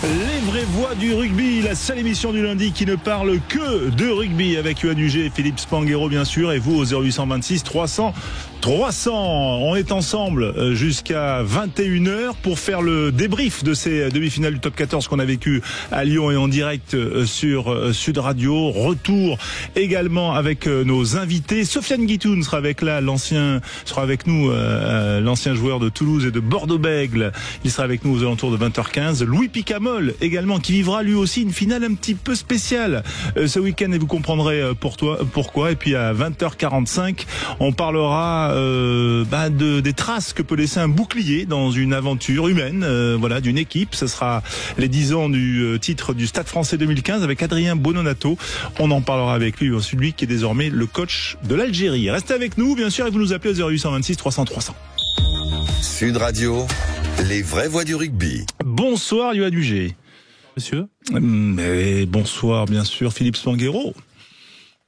Les vraies voix du rugby, la seule émission du lundi qui ne parle que de rugby avec Yoann Huget et Philippe Spanghero bien sûr, et vous au 0826 300 300. On est ensemble jusqu'à 21h pour faire le débrief de ces demi-finales du top 14 qu'on a vécu à Lyon et en direct sur Sud Radio. Retour également avec nos invités. Sofiane Guitoun sera avec nous, l'ancien joueur de Toulouse et de Bordeaux-Bègles. Il sera avec nous aux alentours de 20h15. Louis Picamol également, qui vivra lui aussi une finale un petit peu spéciale ce week-end, et vous comprendrez pourquoi. Et puis à 20h45, on parlera des traces que peut laisser un bouclier dans une aventure humaine, d'une équipe. Ce sera les 10 ans du titre du Stade Français 2015 avec Adrien Bononato. On en parlera avec lui, celui qui est désormais le coach de l'Algérie. Restez avec nous, bien sûr, et vous nous appelez au 0826 300 300. Sud Radio, les vraies voix du rugby. Bonsoir Yoann Huget. Monsieur. Bonsoir, bien sûr, Philippe Spanghero.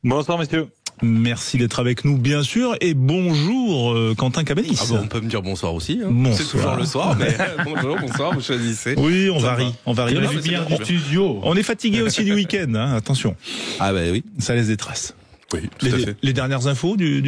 Bonsoir, monsieur. Merci d'être avec nous, bien sûr, et bonjour Quentin Cabanis. On peut me dire bonsoir aussi. Bonsoir. C'est toujours le soir, mais bonsoir, vous choisissez. Oui, on varie. Il y a lumière du studio. On est fatigué aussi du week-end, attention. Ah bah oui. Ça laisse des traces. Oui, tout à fait. Les dernières infos du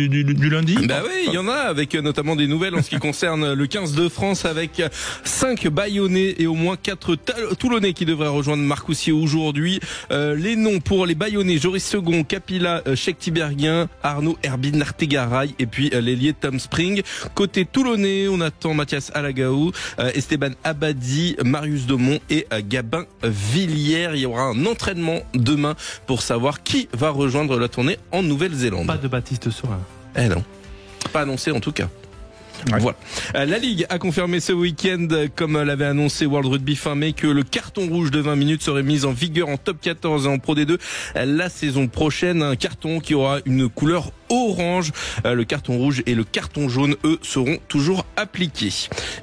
lundi. Bah oui, il y en a, avec notamment des nouvelles en ce qui concerne le 15 de France, avec 5 Bayonnais et au moins 4 Toulonnais qui devraient rejoindre Marcoussis aujourd'hui. Les noms pour les Bayonnais: Joris Second, Kapila Chektibergien, Arnaud Herbin Artegaray et puis l'ailier Tom Spring. Côté Toulonnais, on attend Mathias Alagaou, Esteban Abadi, Marius Domont et Gabin Villiers. Il y aura un entraînement demain pour savoir qui va rejoindre la tournée en Nouvelle-Zélande. Pas de Baptiste Saurin. Non. Pas annoncé en tout cas. Ouais. Voilà. La Ligue a confirmé ce week-end, comme l'avait annoncé World Rugby fin mai, que le carton rouge de 20 minutes serait mis en vigueur en top 14 et en Pro D2 la saison prochaine. Un carton qui aura une couleur orange. Le carton rouge et le carton jaune, eux, seront toujours appliqués.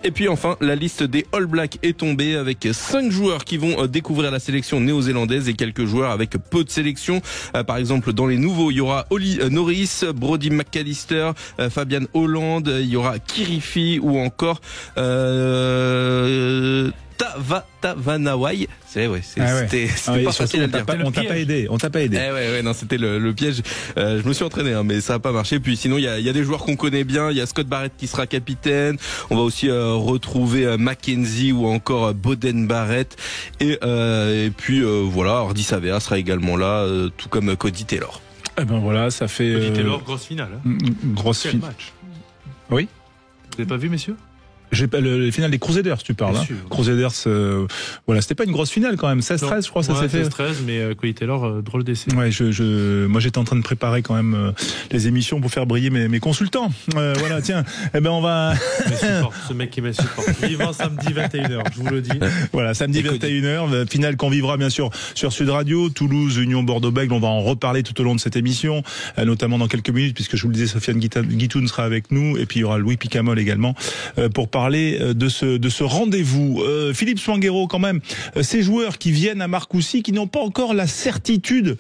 Et puis enfin, la liste des All Blacks est tombée avec 5 joueurs qui vont découvrir la sélection néo-zélandaise et quelques joueurs avec peu de sélection. Par exemple, dans les nouveaux, il y aura Oli Norris, Brody McAllister, Fabian Holland, il y aura Kirifi ou encore Tavanawai. C'était pas facile à dire. On t'a pas aidé. Non, c'était le piège. Je me suis entraîné, mais ça a pas marché. Puis sinon, il y a des joueurs qu'on connaît bien. Il y a Scott Barrett qui sera capitaine. On va aussi retrouver Mackenzie ou encore Boden Barrett. Et puis Hardy Savea sera également là, tout comme Cody Taylor. Ça fait. Cody Taylor, grosse finale. Grosse finale. Match. Oui. Vous n'avez pas vu, messieurs? J'ai pas le final des Crusaders, tu parles. Crusaders, c'était pas une grosse finale quand même. 16-13, je crois, ça s'est fait. 16-13, mais Cody Taylor, drôle d'essai. Ouais, moi j'étais en train de préparer quand même les émissions pour faire briller mes consultants. Tiens, on va. Ce mec qui me supporte. Vivant samedi 21h, je vous le dis. Voilà, samedi 21h, finale qu'on vivra bien sûr sur Sud Radio, Toulouse, Union Bordeaux-Bègles. On va en reparler tout au long de cette émission, notamment dans quelques minutes, puisque je vous le disais, Sofiane Guitoun sera avec nous, et puis il y aura Louis Picamol également pour parler de ce rendez-vous. Philippe Spanghero, quand même, ces joueurs qui viennent à Marcoussis, qui n'ont pas encore la certitude,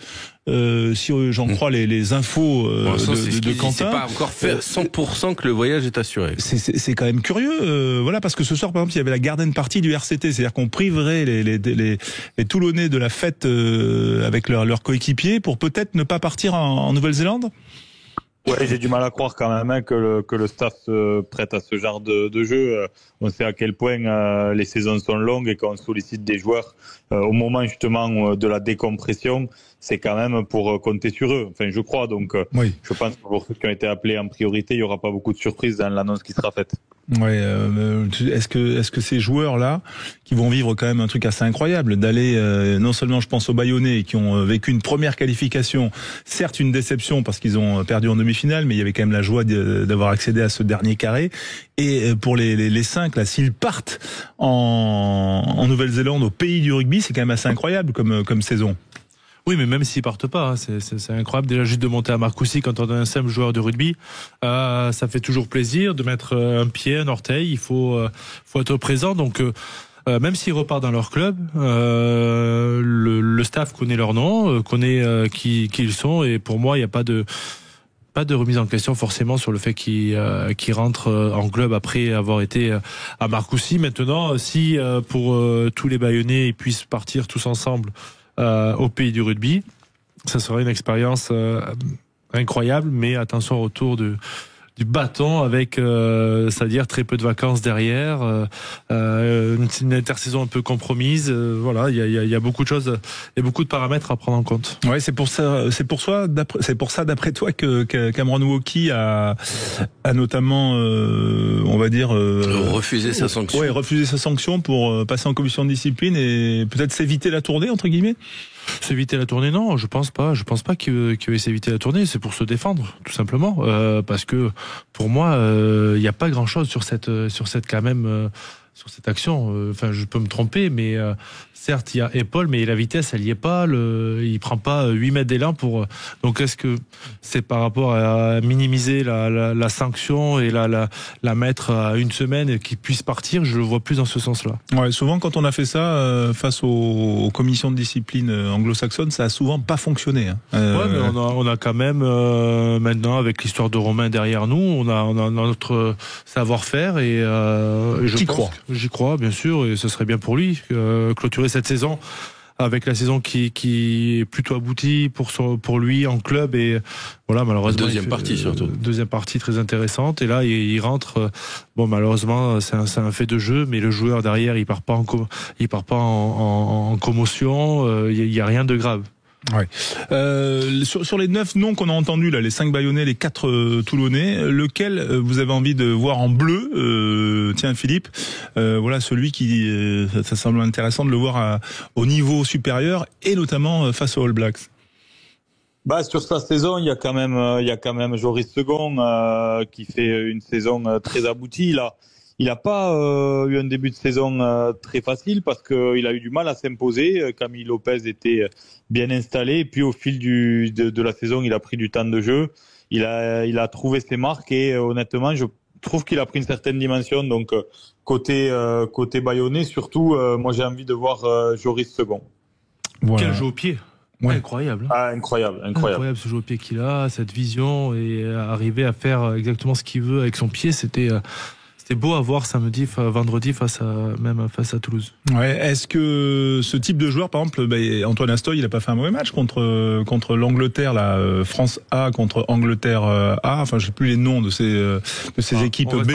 si j'en crois les infos de Quentin. C'est pas encore fait 100% que le voyage est assuré. C'est quand même curieux, parce que ce soir, par exemple, il y avait la garden party du RCT, c'est-à-dire qu'on priverait les Toulonnais de la fête avec leurs coéquipiers pour peut-être ne pas partir en Nouvelle-Zélande. Ouais, j'ai du mal à croire quand même que le staff se prête à ce genre de jeu. On sait à quel point les saisons sont longues et qu'on sollicite des joueurs au moment justement de la décompression. C'est quand même pour compter sur eux. Enfin, je crois. Donc, oui. Je pense que pour ceux qui ont été appelés en priorité, il n'y aura pas beaucoup de surprises dans l'annonce qui sera faite. Ouais. Est-ce que ces joueurs-là, qui vont vivre quand même un truc assez incroyable, d'aller non seulement, je pense aux Bayonnais qui ont vécu une première qualification, certes une déception parce qu'ils ont perdu en demi-finale, mais il y avait quand même la joie d'avoir accédé à ce dernier carré. Et pour les 5 là, s'ils partent en Nouvelle-Zélande, au pays du rugby, c'est quand même assez incroyable comme saison. Oui, mais même s'ils partent pas, c'est incroyable. Déjà, juste de monter à Marcoussis quand on a un simple joueur de rugby, ça fait toujours plaisir de mettre un pied, un orteil. Il faut être présent. Donc, même s'ils repartent dans leur club, le staff connaît leur nom, connaît qui ils sont. Et pour moi, il n'y a pas de pas de remise en question forcément sur le fait qu'il rentre en club après avoir été à Marcoussis. Maintenant, si pour tous les Bayonnais ils puissent partir tous ensemble au pays du rugby, ça sera une expérience incroyable, mais attention au retour du bâton avec, c'est-à-dire très peu de vacances derrière, une intersaison un peu compromise. Voilà, il y a beaucoup de choses et beaucoup de paramètres à prendre en compte. Ouais, c'est pour ça, d'après toi, que Cameron Wauquiez a notamment, on va dire, refusé sa sanction. Ouais, refusé sa sanction pour passer en commission de discipline et peut-être s'éviter la tournée entre guillemets. S'éviter la tournée, non, je pense pas qu'il veut s'éviter la tournée, c'est pour se défendre, tout simplement, parce que pour moi, il n'y a pas grand-chose sur cette quand même, sur cette action. Enfin, je peux me tromper, mais certes, il y a épaule, mais la vitesse, elle y est pas. Il prend pas 8 mètres d'élan pour. Donc, est-ce que c'est par rapport à minimiser la sanction et la mettre à une semaine et qu'il puisse partir? Je le vois plus dans ce sens-là. Ouais, souvent quand on a fait ça face aux commissions de discipline anglo-saxonnes, ça a souvent pas fonctionné. Ouais, mais on a quand même maintenant avec l'histoire de Romain derrière nous, on a notre savoir-faire et j'y crois bien sûr, et ce serait bien pour lui clôturer cette saison avec la saison qui est plutôt aboutie pour lui en club, et voilà, malheureusement deuxième partie très intéressante, et là il rentre, bon malheureusement c'est un fait de jeu, mais le joueur derrière il part pas en commotion, il y a rien de grave. Ouais. Sur les 9 noms qu'on a entendus là, les 5 Bayonnais, les 4 Toulonnais, lequel vous avez envie de voir en bleu? Tiens Philippe, voilà celui qui, ça semble intéressant de le voir au niveau supérieur et notamment face aux All Blacks. Bah sur sa saison, il y a quand même Joris Second qui fait une saison très aboutie là. Il n'a pas eu un début de saison très facile parce qu'il a eu du mal à s'imposer. Camille Lopez était bien installé. Et puis au fil de la saison, il a pris du temps de jeu. Il a trouvé ses marques et honnêtement, je trouve qu'il a pris une certaine dimension. Donc côté Bayonnais, surtout, moi j'ai envie de voir Joris Second. Voilà. Quel jeu au pied! Ouais. Incroyable. Ah, incroyable ce jeu au pied qu'il a, cette vision, et arriver à faire exactement ce qu'il veut avec son pied, c'était beau à voir vendredi face à Toulouse. Ouais. Est-ce que ce type de joueur, par exemple, Antoine Astoy, il a pas fait un mauvais match contre l'Angleterre, la France A contre Angleterre A. Enfin, je sais plus les noms de ces équipes B.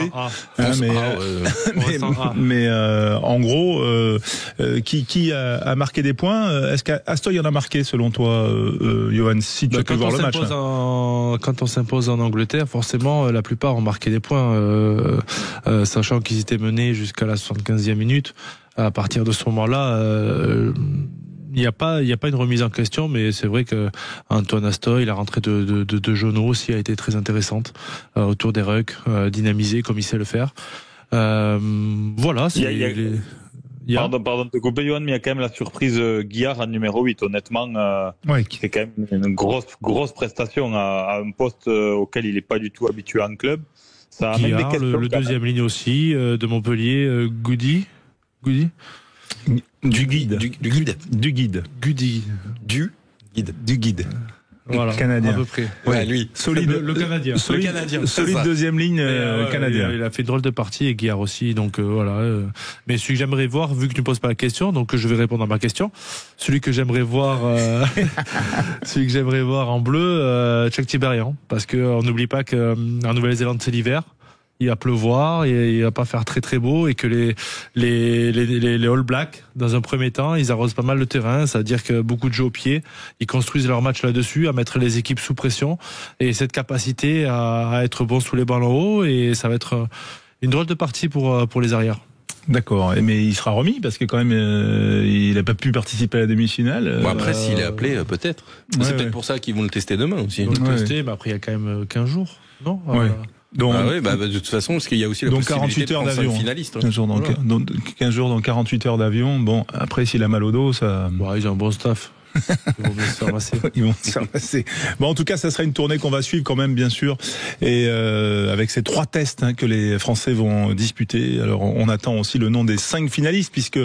Mais en gros, qui a marqué des points? Est-ce qu'Astoy en a marqué selon toi, Johan, si tu as pu voir le match? Quand on s'impose en Angleterre, forcément, la plupart ont marqué des points. Sachant qu'ils étaient menés jusqu'à la 75e minute, à partir de ce moment-là, il n'y a pas une remise en question, mais c'est vrai que Antoine Astoy, la rentrée de Jonot aussi a été très intéressante autour des rucks, dynamisée comme il sait le faire. Voilà. Pardon de te couper, Johan, mais il y a quand même la surprise Guillard en numéro 8. Honnêtement, c'est quand même une grosse prestation à un poste auquel il n'est pas du tout habitué en club. Ça amène des questions. Le deuxième ligne aussi de Montpellier, Goody. Du guide. Voilà, Canadien. à peu près. Ouais, lui. Solide. Le Canadien. Solide deuxième ligne canadien. Il a fait une drôle de partie, et Guillard aussi, donc voilà. Mais celui que j'aimerais voir, vu que tu ne poses pas la question, donc je vais répondre à ma question. Celui que j'aimerais voir en bleu, Chuck Tiberian, parce que on n'oublie pas qu'en Nouvelle-Zélande c'est l'hiver. Il va pleuvoir et il va pas faire très très beau, et que les All Blacks, dans un premier temps, ils arrosent pas mal le terrain, c'est-à-dire que beaucoup de jeux au pied, ils construisent leur match là-dessus, à mettre les équipes sous pression, et cette capacité à être bon sous les ballons haut, et ça va être une drôle de partie pour les arrières. D'accord, mais il sera remis parce que quand même il n'a pas pu participer à la demi-finale. Bon, après s'il est appelé, peut-être. C'est peut-être pour ça qu'ils vont le tester demain aussi. Ils vont le tester, mais après il y a quand même 15 jours, non? Donc, de toute façon, parce qu'il y a aussi la possibilité de prendre 5 finalistes. 15 jours dans 48 heures d'avion. Bon, après, s'il a mal au dos, ça... Bon, ils ont un bon staff. Ils vont bien se faire masser. Ils vont se faire passer. Bon, en tout cas, ça sera une tournée qu'on va suivre quand même, bien sûr, et avec ces 3 tests que les Français vont disputer. Alors, on attend aussi le nom des 5 finalistes, puisque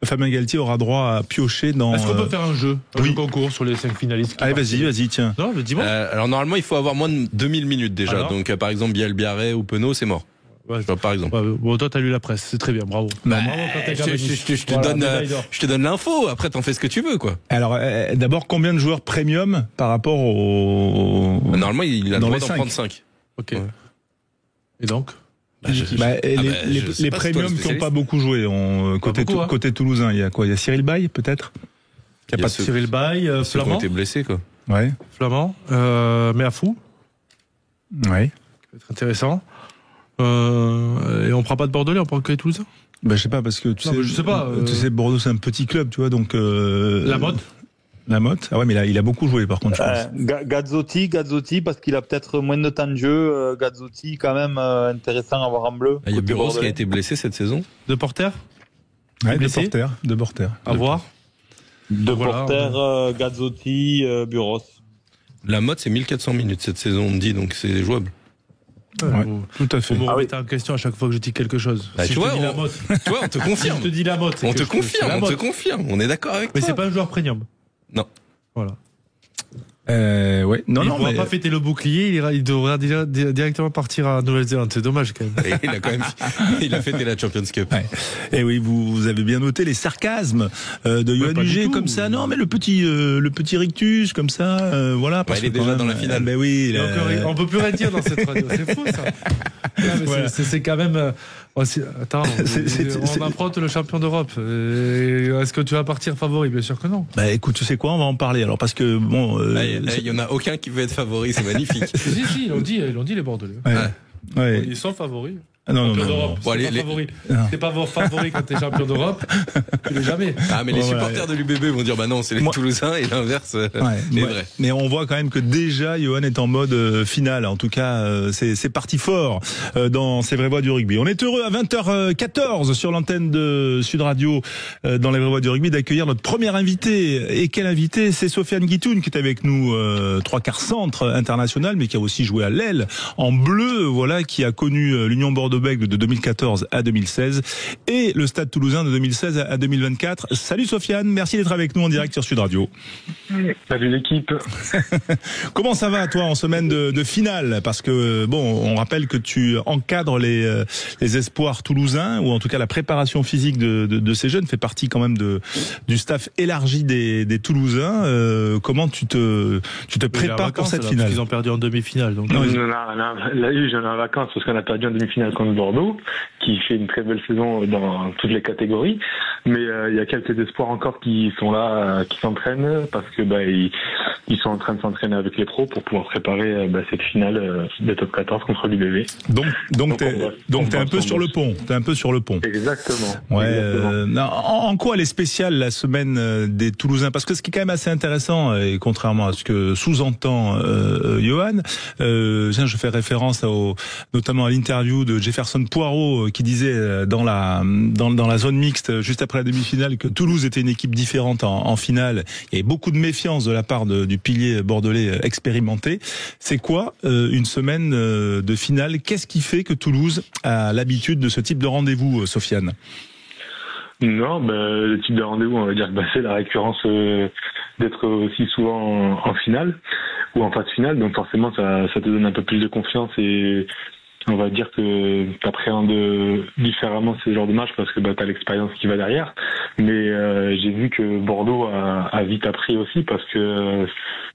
Fabien Galtier aura droit à piocher dans. Est-ce qu'on peut faire un jeu oui. concours sur les 5 finalistes? Allez, vas-y, tiens. Non, mais dis-moi. Alors normalement, il faut avoir moins de 2000 minutes déjà. Alors Donc par exemple, Biel Biarré ou Penaud, c'est mort. Ouais, Par exemple. bon, toi, t'as lu la presse, c'est très bien, bravo. Bah, Bravo quand t'es Je te donne l'info. Après, t'en fais ce que tu veux, quoi. Alors, d'abord, combien de joueurs premium par rapport au. Normalement, il a le dans droit les d'en 5. prendre 5. Ok. Ouais. Et donc Les je sais pas, premiums c'est toi le qui n'ont spécialiste. pas beaucoup joué côté toulousain, il y a quoi? Il y a Cyril Baille, peut-être? Il y a ceux- Cyril Baille, Ceux qui ont Flamand. été blessés, quoi. Ouais. Flamand, mais à fou. Ouais. Ça va être intéressant. Et on prend pas de Bordelais, on prend que les Toulousains. Bah, je sais pas, parce que tu Non, mais je sais pas, tu sais, Bordeaux, c'est un petit club, tu vois, donc. La Motte. La Motte. Ah ouais, mais il a beaucoup joué, par contre, je pense. Gazzotti, parce qu'il a peut-être moins de temps de jeu. Gazzotti, quand même, intéressant à voir en bleu. Il y a Côté Buros qui a bordelais. été blessé cette saison. De Porter. Ouais, blessé. de Porter. À voir. De Voilà, Porter, Gazzotti, Buros. La mode, c'est 1400 minutes cette saison, on me dit, donc c'est jouable. Ouais, tout à fait. Vous me remettez en question à chaque fois que je dis quelque chose. Bah, Si tu je vois, te dis la on- Motte. Tu vois, on te confirme. Je te dis la Motte. c'est On que te je- c'est la confirme, Motte. on est d'accord avec Mais toi. c'est pas un joueur premium. Non. Voilà. Ouais. Non, il non, pourra mais. pas fêter le bouclier, il devra directement partir à Nouvelle-Zélande. C'est dommage quand même. Et il a quand même, il a fêté la Champions Cup. Ouais. Et oui, vous avez bien noté les sarcasmes de Yoann pas du Huget tout. comme ça. Non, mais le petit rictus comme ça, voilà. Parce il est que quand déjà même, dans la finale. Ben oui. Et encore, on peut plus rien dire dans cette radio. C'est fou ça. Non, mais Voilà. c'est quand même. Attends, C'est- on affronte le champion d'Europe. Est-ce que tu vas partir favori? Bien sûr que non. Bah écoute, tu sais quoi, on va en parler. Alors parce que bon. Il y en a aucun qui veut être favori, c'est magnifique. Si, ils l'ont dit les Bordelais. Ouais. Ils sont favoris. Ah, non, Champion non, non. d'Europe. Bon, C'est les- pas les- favori. Non. C'est pas favori quand t'es champion d'Europe. Tu l'es jamais. Ah, mais les Ouais, supporters de l'UBB vont dire, bah non, c'est les Moi- Toulousains, et l'inverse est Ouais. vrai. Mais on voit quand même que déjà Johan est en mode finale. En tout cas, c'est parti fort dans ces vraies voix du rugby. On est heureux à 20h14 sur l'antenne de Sud Radio dans les vraies voix du rugby d'accueillir notre premier invité. Et quel invité? C'est Sofiane Guitoun qui est avec nous, 3/4 centre international, mais qui a aussi joué à l'aile en bleu, voilà, qui a connu l'Union Bordeaux-Bègles de 2014 à 2016 et le Stade Toulousain de 2016 à 2024. Salut Sofiane, merci d'être avec nous en direct sur Sud Radio. Salut l'équipe. Comment ça va toi en semaine de finale? Parce que bon, on rappelle que tu encadres les espoirs toulousains, ou en tout cas la préparation physique de ces jeunes fait partie quand même du staff élargi des Toulousains. Comment tu te prépares pour cette finale? Ils ont perdu en demi-finale. Donc Non, Là, j'en ai en vacances parce qu'on a perdu en demi-finale contre Bordeaux, qui fait une très belle saison dans toutes les catégories. Mais il y a quelques espoirs encore qui sont là, qui s'entraînent parce que ils sont en train de s'entraîner avec les pros pour pouvoir préparer cette finale de top 14 contre l'UBB. Donc t'es un peu sur le pont. T'es un peu sur le pont. Exactement. Ouais. Exactement. En quoi elle est spéciale la semaine des Toulousains? Parce que ce qui est quand même assez intéressant, et contrairement à ce que sous-entend Johan, je fais référence notamment à l'interview de Jefferson Poirot qui disait dans la zone mixte juste après la demi-finale que Toulouse était une équipe différente en finale. Il y avait beaucoup de méfiance de la part du pilier bordelais expérimenté. C'est quoi une semaine de finale? Qu'est-ce qui fait que Toulouse a l'habitude de ce type de rendez-vous, Sofiane? Non, le type de rendez-vous, on va dire que c'est la récurrence d'être aussi souvent en finale ou en phase finale. Donc forcément, ça te donne un peu plus de confiance et on va dire que tu appréhendes différemment ces genres de matchs parce que tu as l'expérience qui va derrière. Mais j'ai vu que Bordeaux a vite appris aussi parce que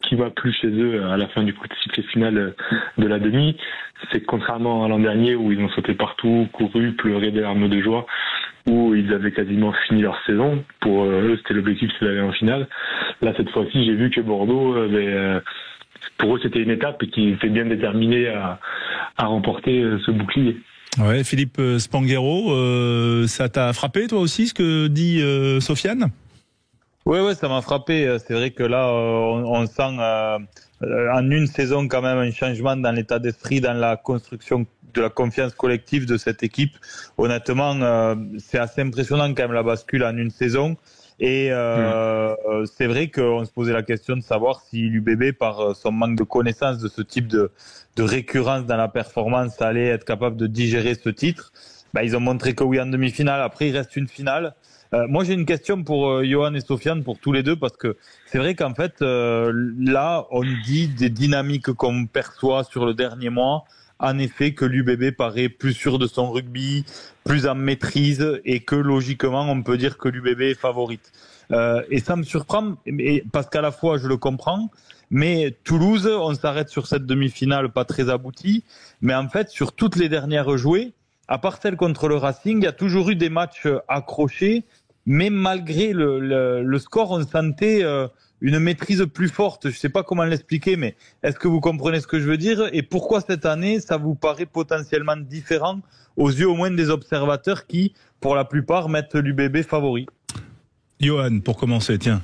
ce qui m'a plu chez eux à la fin du coup de sifflet final de la demi, c'est que contrairement à l'an dernier où ils ont sauté partout, couru, pleuré des larmes de joie, où ils avaient quasiment fini leur saison. Pour eux, c'était l'objectif, c'est d'aller en finale. Là, cette fois-ci, j'ai vu que Bordeaux, pour eux, c'était une étape et qu'ils étaient bien déterminés à remporter ce bouclier. Ouais, Philippe Spanghero, ça t'a frappé toi aussi ce que dit Sofiane? Ouais, ça m'a frappé. C'est vrai que là, on sent en une saison quand même un changement dans l'état d'esprit, dans la construction de la confiance collective de cette équipe. Honnêtement, c'est assez impressionnant quand même la bascule en une saison. Et c'est vrai qu'on se posait la question de savoir si l'UBB, par son manque de connaissance de ce type de récurrence dans la performance, allait être capable de digérer ce titre. Ils ont montré que oui en demi-finale. Après, il reste une finale. Moi, j'ai une question pour Johan et Sofiane, pour tous les deux, parce que c'est vrai qu'en fait, là, on dit des dynamiques qu'on perçoit sur le dernier mois. En effet, que l'UBB paraît plus sûr de son rugby, plus en maîtrise, et que logiquement, on peut dire que l'UBB est favorite. Et ça me surprend, parce qu'à la fois, je le comprends, mais Toulouse, on s'arrête sur cette demi-finale pas très aboutie, mais en fait, sur toutes les dernières jouées, à part celle contre le Racing, il y a toujours eu des matchs accrochés, mais malgré le score, on sentait une maîtrise plus forte. Je ne sais pas comment l'expliquer, mais est-ce que vous comprenez ce que je veux dire? Et pourquoi cette année, ça vous paraît potentiellement différent aux yeux au moins des observateurs qui, pour la plupart, mettent l'UBB favori? Johan, pour commencer, tiens.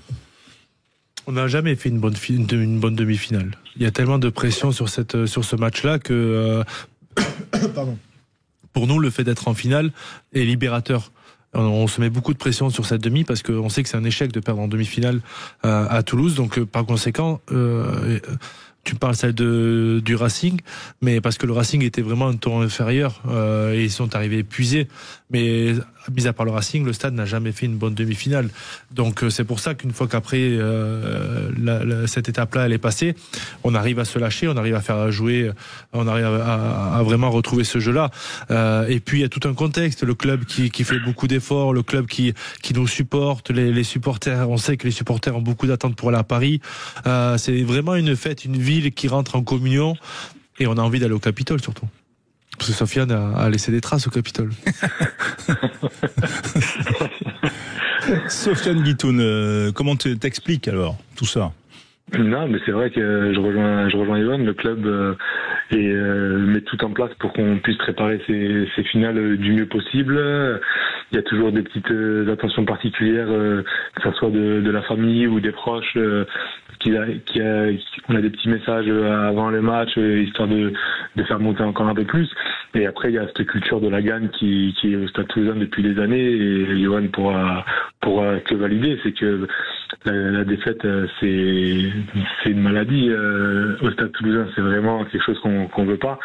On n'a jamais fait une bonne demi-finale. Il y a tellement de pression sur ce match-là que pardon. Pour nous, le fait d'être en finale est libérateur. On se met beaucoup de pression sur cette demi parce qu'on sait que c'est un échec de perdre en demi-finale à Toulouse. Donc, par conséquent, tu parles celle du Racing, mais parce que le Racing était vraiment un ton inférieur et ils sont arrivés épuisés. Mais mis à part le Racing, le Stade n'a jamais fait une bonne demi-finale. Donc c'est pour ça qu'une fois qu'après cette étape-là elle est passée, on arrive à se lâcher, on arrive à faire jouer, on arrive à vraiment retrouver ce jeu-là. Et puis il y a tout un contexte, le club qui fait beaucoup d'efforts, le club qui nous supporte, les supporters. On sait que les supporters ont beaucoup d'attentes pour aller à Paris. C'est vraiment une fête, une ville qui rentre en communion, et on a envie d'aller au Capitole surtout. Parce que Sofiane a laissé des traces au Capitole. Sofiane Guitoun, comment t'expliques alors tout ça? Non, mais c'est vrai que je rejoins Johan. Le club met tout en place pour qu'on puisse préparer ces finales du mieux possible. Il y a toujours des petites attentions particulières, que ce soit de la famille ou des proches. On a des petits messages avant le match, histoire de faire monter encore un peu plus. Et après, il y a cette culture de la gagne qui est au Stade Toulousain depuis des années, et Johan pourra que valider. C'est que la défaite, c'est une maladie au Stade Toulousain. C'est vraiment quelque chose qu'on veut pas.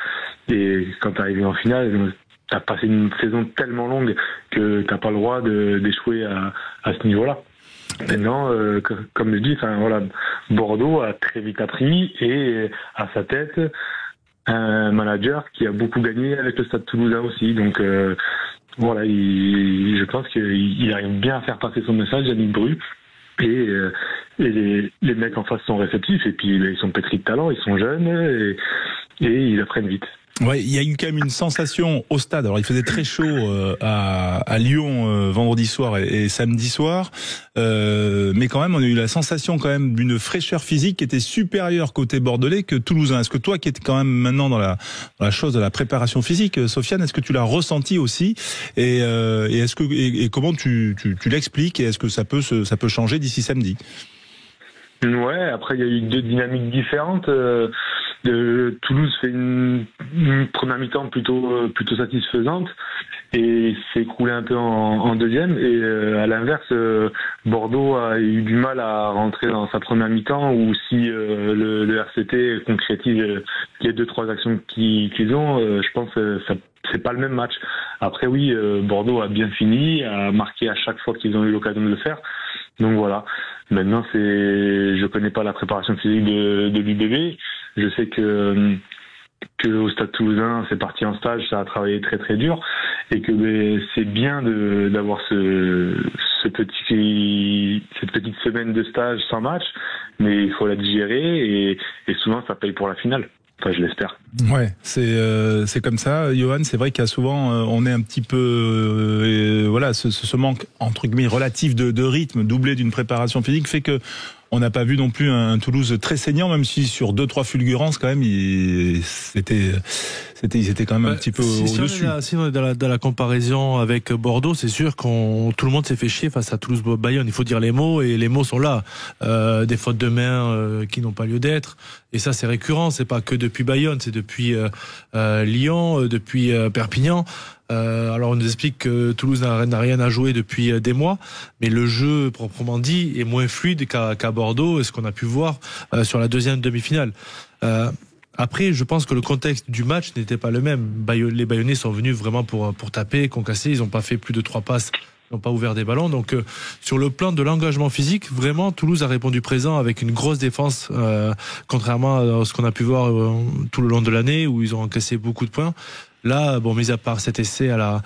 Et quand t'es arrivé en finale, t'as passé une saison tellement longue que t'as pas le droit d'échouer à ce niveau-là. Maintenant, comme je dis, Bordeaux a très vite appris, et à sa tête un manager qui a beaucoup gagné avec le Stade Toulousain aussi. Donc je pense qu'il arrive bien à faire passer son message, Yannick Bru. Et les mecs en face sont réceptifs, et puis ils sont pétris de talent, ils sont jeunes, et ils apprennent vite. Ouais, il y a eu quand même une sensation au stade. Alors il faisait très chaud à Lyon vendredi soir et samedi soir, mais quand même on a eu la sensation quand même d'une fraîcheur physique qui était supérieure côté bordelais que toulousain. Est-ce que toi qui es quand même maintenant dans la chose de la préparation physique, Sofiane, est-ce que tu l'as ressenti aussi, et est-ce que et comment tu l'expliques, et est-ce que ça peut changer d'ici samedi? Ouais, après il y a eu deux dynamiques différentes. Toulouse fait une première mi-temps plutôt satisfaisante, et s'est écroulé un peu en deuxième. Et à l'inverse, Bordeaux a eu du mal à rentrer dans sa première mi-temps, où si le RCT concrétise les 2-3 actions qu'ils ont, je pense que c'est pas le même match. Après oui, Bordeaux a bien fini, a marqué à chaque fois qu'ils ont eu l'occasion de le faire. Donc voilà. Maintenant, je connais pas la préparation physique de l'UBB. Je sais que au Stade Toulousain, c'est parti en stage, ça a travaillé très très dur, et que c'est bien d'avoir cette petite semaine de stage sans match, mais il faut la digérer, et souvent ça paye pour la finale. Enfin, je l'espère. Ouais, c'est comme ça, Johan. C'est vrai qu'il y a souvent, on est un petit peu, ce manque entre guillemets relatif de rythme, doublé d'une préparation physique, fait que on n'a pas vu non plus un Toulouse très saignant, même si sur 2-3 fulgurances quand même, ils étaient quand même un petit peu au-dessus. Si on est dans la comparaison avec Bordeaux, c'est sûr tout le monde s'est fait chier face à Toulouse-Bayonne. Il faut dire les mots, et les mots sont là. Des fautes de main qui n'ont pas lieu d'être. Et ça, c'est récurrent. C'est pas que depuis Bayonne, c'est depuis Lyon, depuis Perpignan. Alors on nous explique que Toulouse n'a rien à jouer depuis des mois, mais le jeu proprement dit est moins fluide qu'à Bordeaux, et ce qu'on a pu voir sur la deuxième demi-finale. Après, je pense que le contexte du match n'était pas le même. Les Bayonnais sont venus vraiment pour taper, concasser. Ils n'ont pas fait plus de 3 passes, ils n'ont pas ouvert des ballons. Donc, sur le plan de l'engagement physique, vraiment, Toulouse a répondu présent avec une grosse défense, contrairement à ce qu'on a pu voir tout le long de l'année, où ils ont encaissé beaucoup de points. Là, bon, mis à part cet essai à la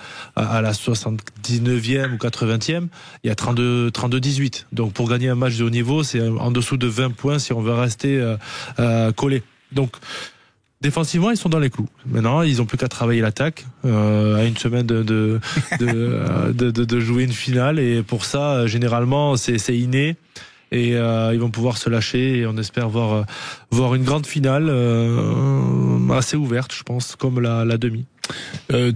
79e ou 80e, il y a 32-18. Donc, pour gagner un match de haut niveau, c'est en dessous de 20 points si on veut rester collé. Donc, défensivement, ils sont dans les clous. Maintenant, ils n'ont plus qu'à travailler l'attaque à une semaine de jouer une finale. Et pour ça, généralement, c'est inné. Et ils vont pouvoir se lâcher, et on espère voir une grande finale assez ouverte, je pense, comme la demi.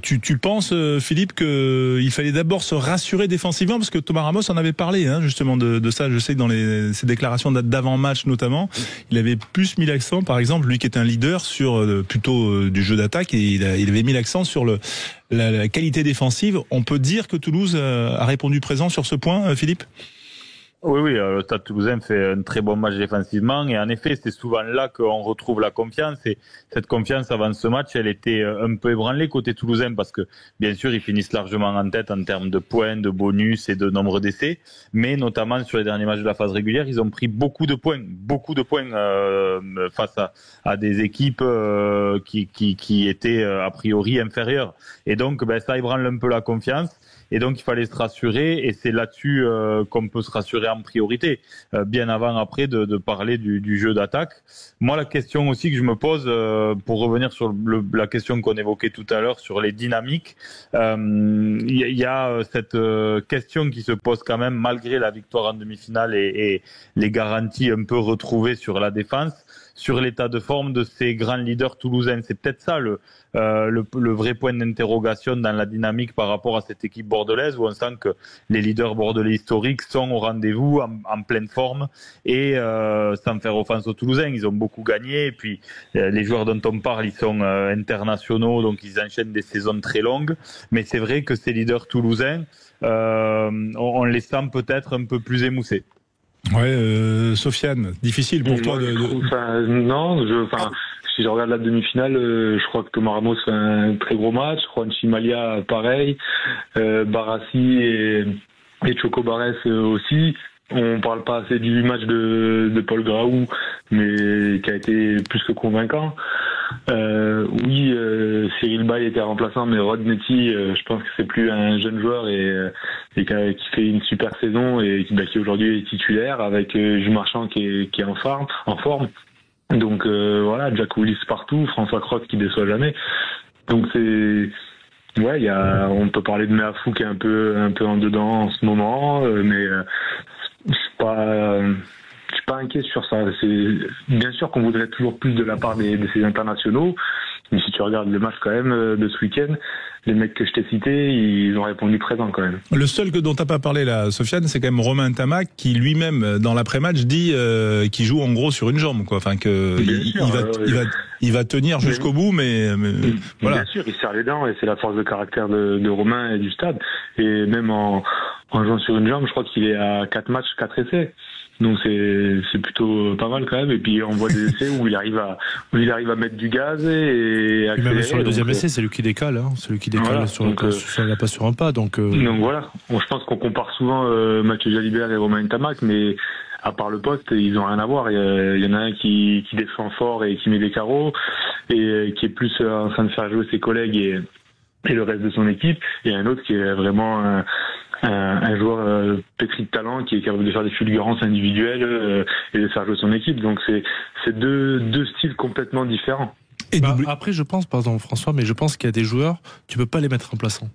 Tu penses, Philippe, qu'il fallait d'abord se rassurer défensivement, parce que Thomas Ramos en avait parlé, justement de ça. Je sais que dans ses déclarations d'avant-match notamment, il avait plus mis l'accent, par exemple, lui qui est un leader, sur plutôt du jeu d'attaque, et il avait mis l'accent sur la qualité défensive. On peut dire que Toulouse a répondu présent sur ce point, Philippe ? Oui, le Stade Toulousain fait un très bon match défensivement, et en effet, c'est souvent là qu'on retrouve la confiance, et cette confiance avant ce match, elle était un peu ébranlée côté toulousain, parce que bien sûr, ils finissent largement en tête en termes de points, de bonus et de nombre d'essais, mais notamment sur les derniers matchs de la phase régulière, ils ont pris beaucoup de points face à des équipes qui étaient a priori inférieures, et donc ça ébranle un peu la confiance. Et donc, il fallait se rassurer, et c'est là-dessus qu'on peut se rassurer en priorité, bien avant, après, de parler du jeu d'attaque. Moi, la question aussi que je me pose, pour revenir sur la question qu'on évoquait tout à l'heure sur les dynamiques, il y a cette question qui se pose quand même, malgré la victoire en demi-finale et les garanties un peu retrouvées sur la défense, sur l'état de forme de ces grands leaders toulousains. C'est peut-être ça le vrai point d'interrogation dans la dynamique par rapport à cette équipe bordelaise, où on sent que les leaders bordelais historiques sont au rendez-vous, en pleine forme, et sans faire offense aux Toulousains, ils ont beaucoup gagné, et puis les joueurs dont on parle, ils sont internationaux, donc ils enchaînent des saisons très longues, mais c'est vrai que ces leaders toulousains, on les sent peut-être un peu plus émoussés. Ouais, Sofiane, difficile pour toi si je regarde la demi-finale, je crois que Thomas Ramos fait un très gros match, Juanchi Malia pareil, Barassi et Choco Barres aussi. On parle pas assez du match de Paul Graou, mais qui a été plus que convaincant. Cyril Bay était remplaçant, mais Rod Netty, je pense que c'est plus un jeune joueur et qui fait une super saison et qui aujourd'hui est titulaire, avec Jules Marchand qui est en forme. Donc Jack Willis partout, François Crotte qui déçoit jamais. Donc on peut parler de Meafou qui est un peu en dedans en ce moment, mais je suis pas inquiet sur ça. C'est bien sûr qu'on voudrait toujours plus de la part de ces internationaux, mais si tu regardes le match quand même de ce week-end, les mecs que je t'ai cités, ils ont répondu présent quand même. Le seul dont t'as pas parlé là, Sofiane, c'est quand même Romain Ntamak, qui lui-même dans l'après-match dit qu'il joue en gros sur une jambe, quoi. Enfin il va tenir jusqu'au bout, mais voilà. Bien sûr, il serre les dents, et c'est la force de caractère de Romain et du stade. Et même en jouant sur une jambe, je crois qu'il est à 4 matchs, 4 essais. Donc c'est plutôt pas mal quand même. Et puis on voit des essais où il arrive à mettre du gaz et accélérer. Même sur le deuxième essai, c'est lui qui décale, celui qui décale voilà, sur la passe sur un pas. Donc voilà. Je pense qu'on compare souvent Mathieu Jalibert et Romain Ntamak, mais à part le poste, ils ont rien à voir. Il y en a un qui défend fort et qui met des carreaux, et qui est plus en train de faire jouer ses collègues et le reste de son équipe, et un autre qui est vraiment un joueur pétri de talent, qui est capable de faire des fulgurances individuelles et de faire jouer son équipe. Donc c'est deux styles complètement différents. Après, je pense, pardon François, mais je pense qu'il y a des joueurs, tu peux pas les mettre remplaçants.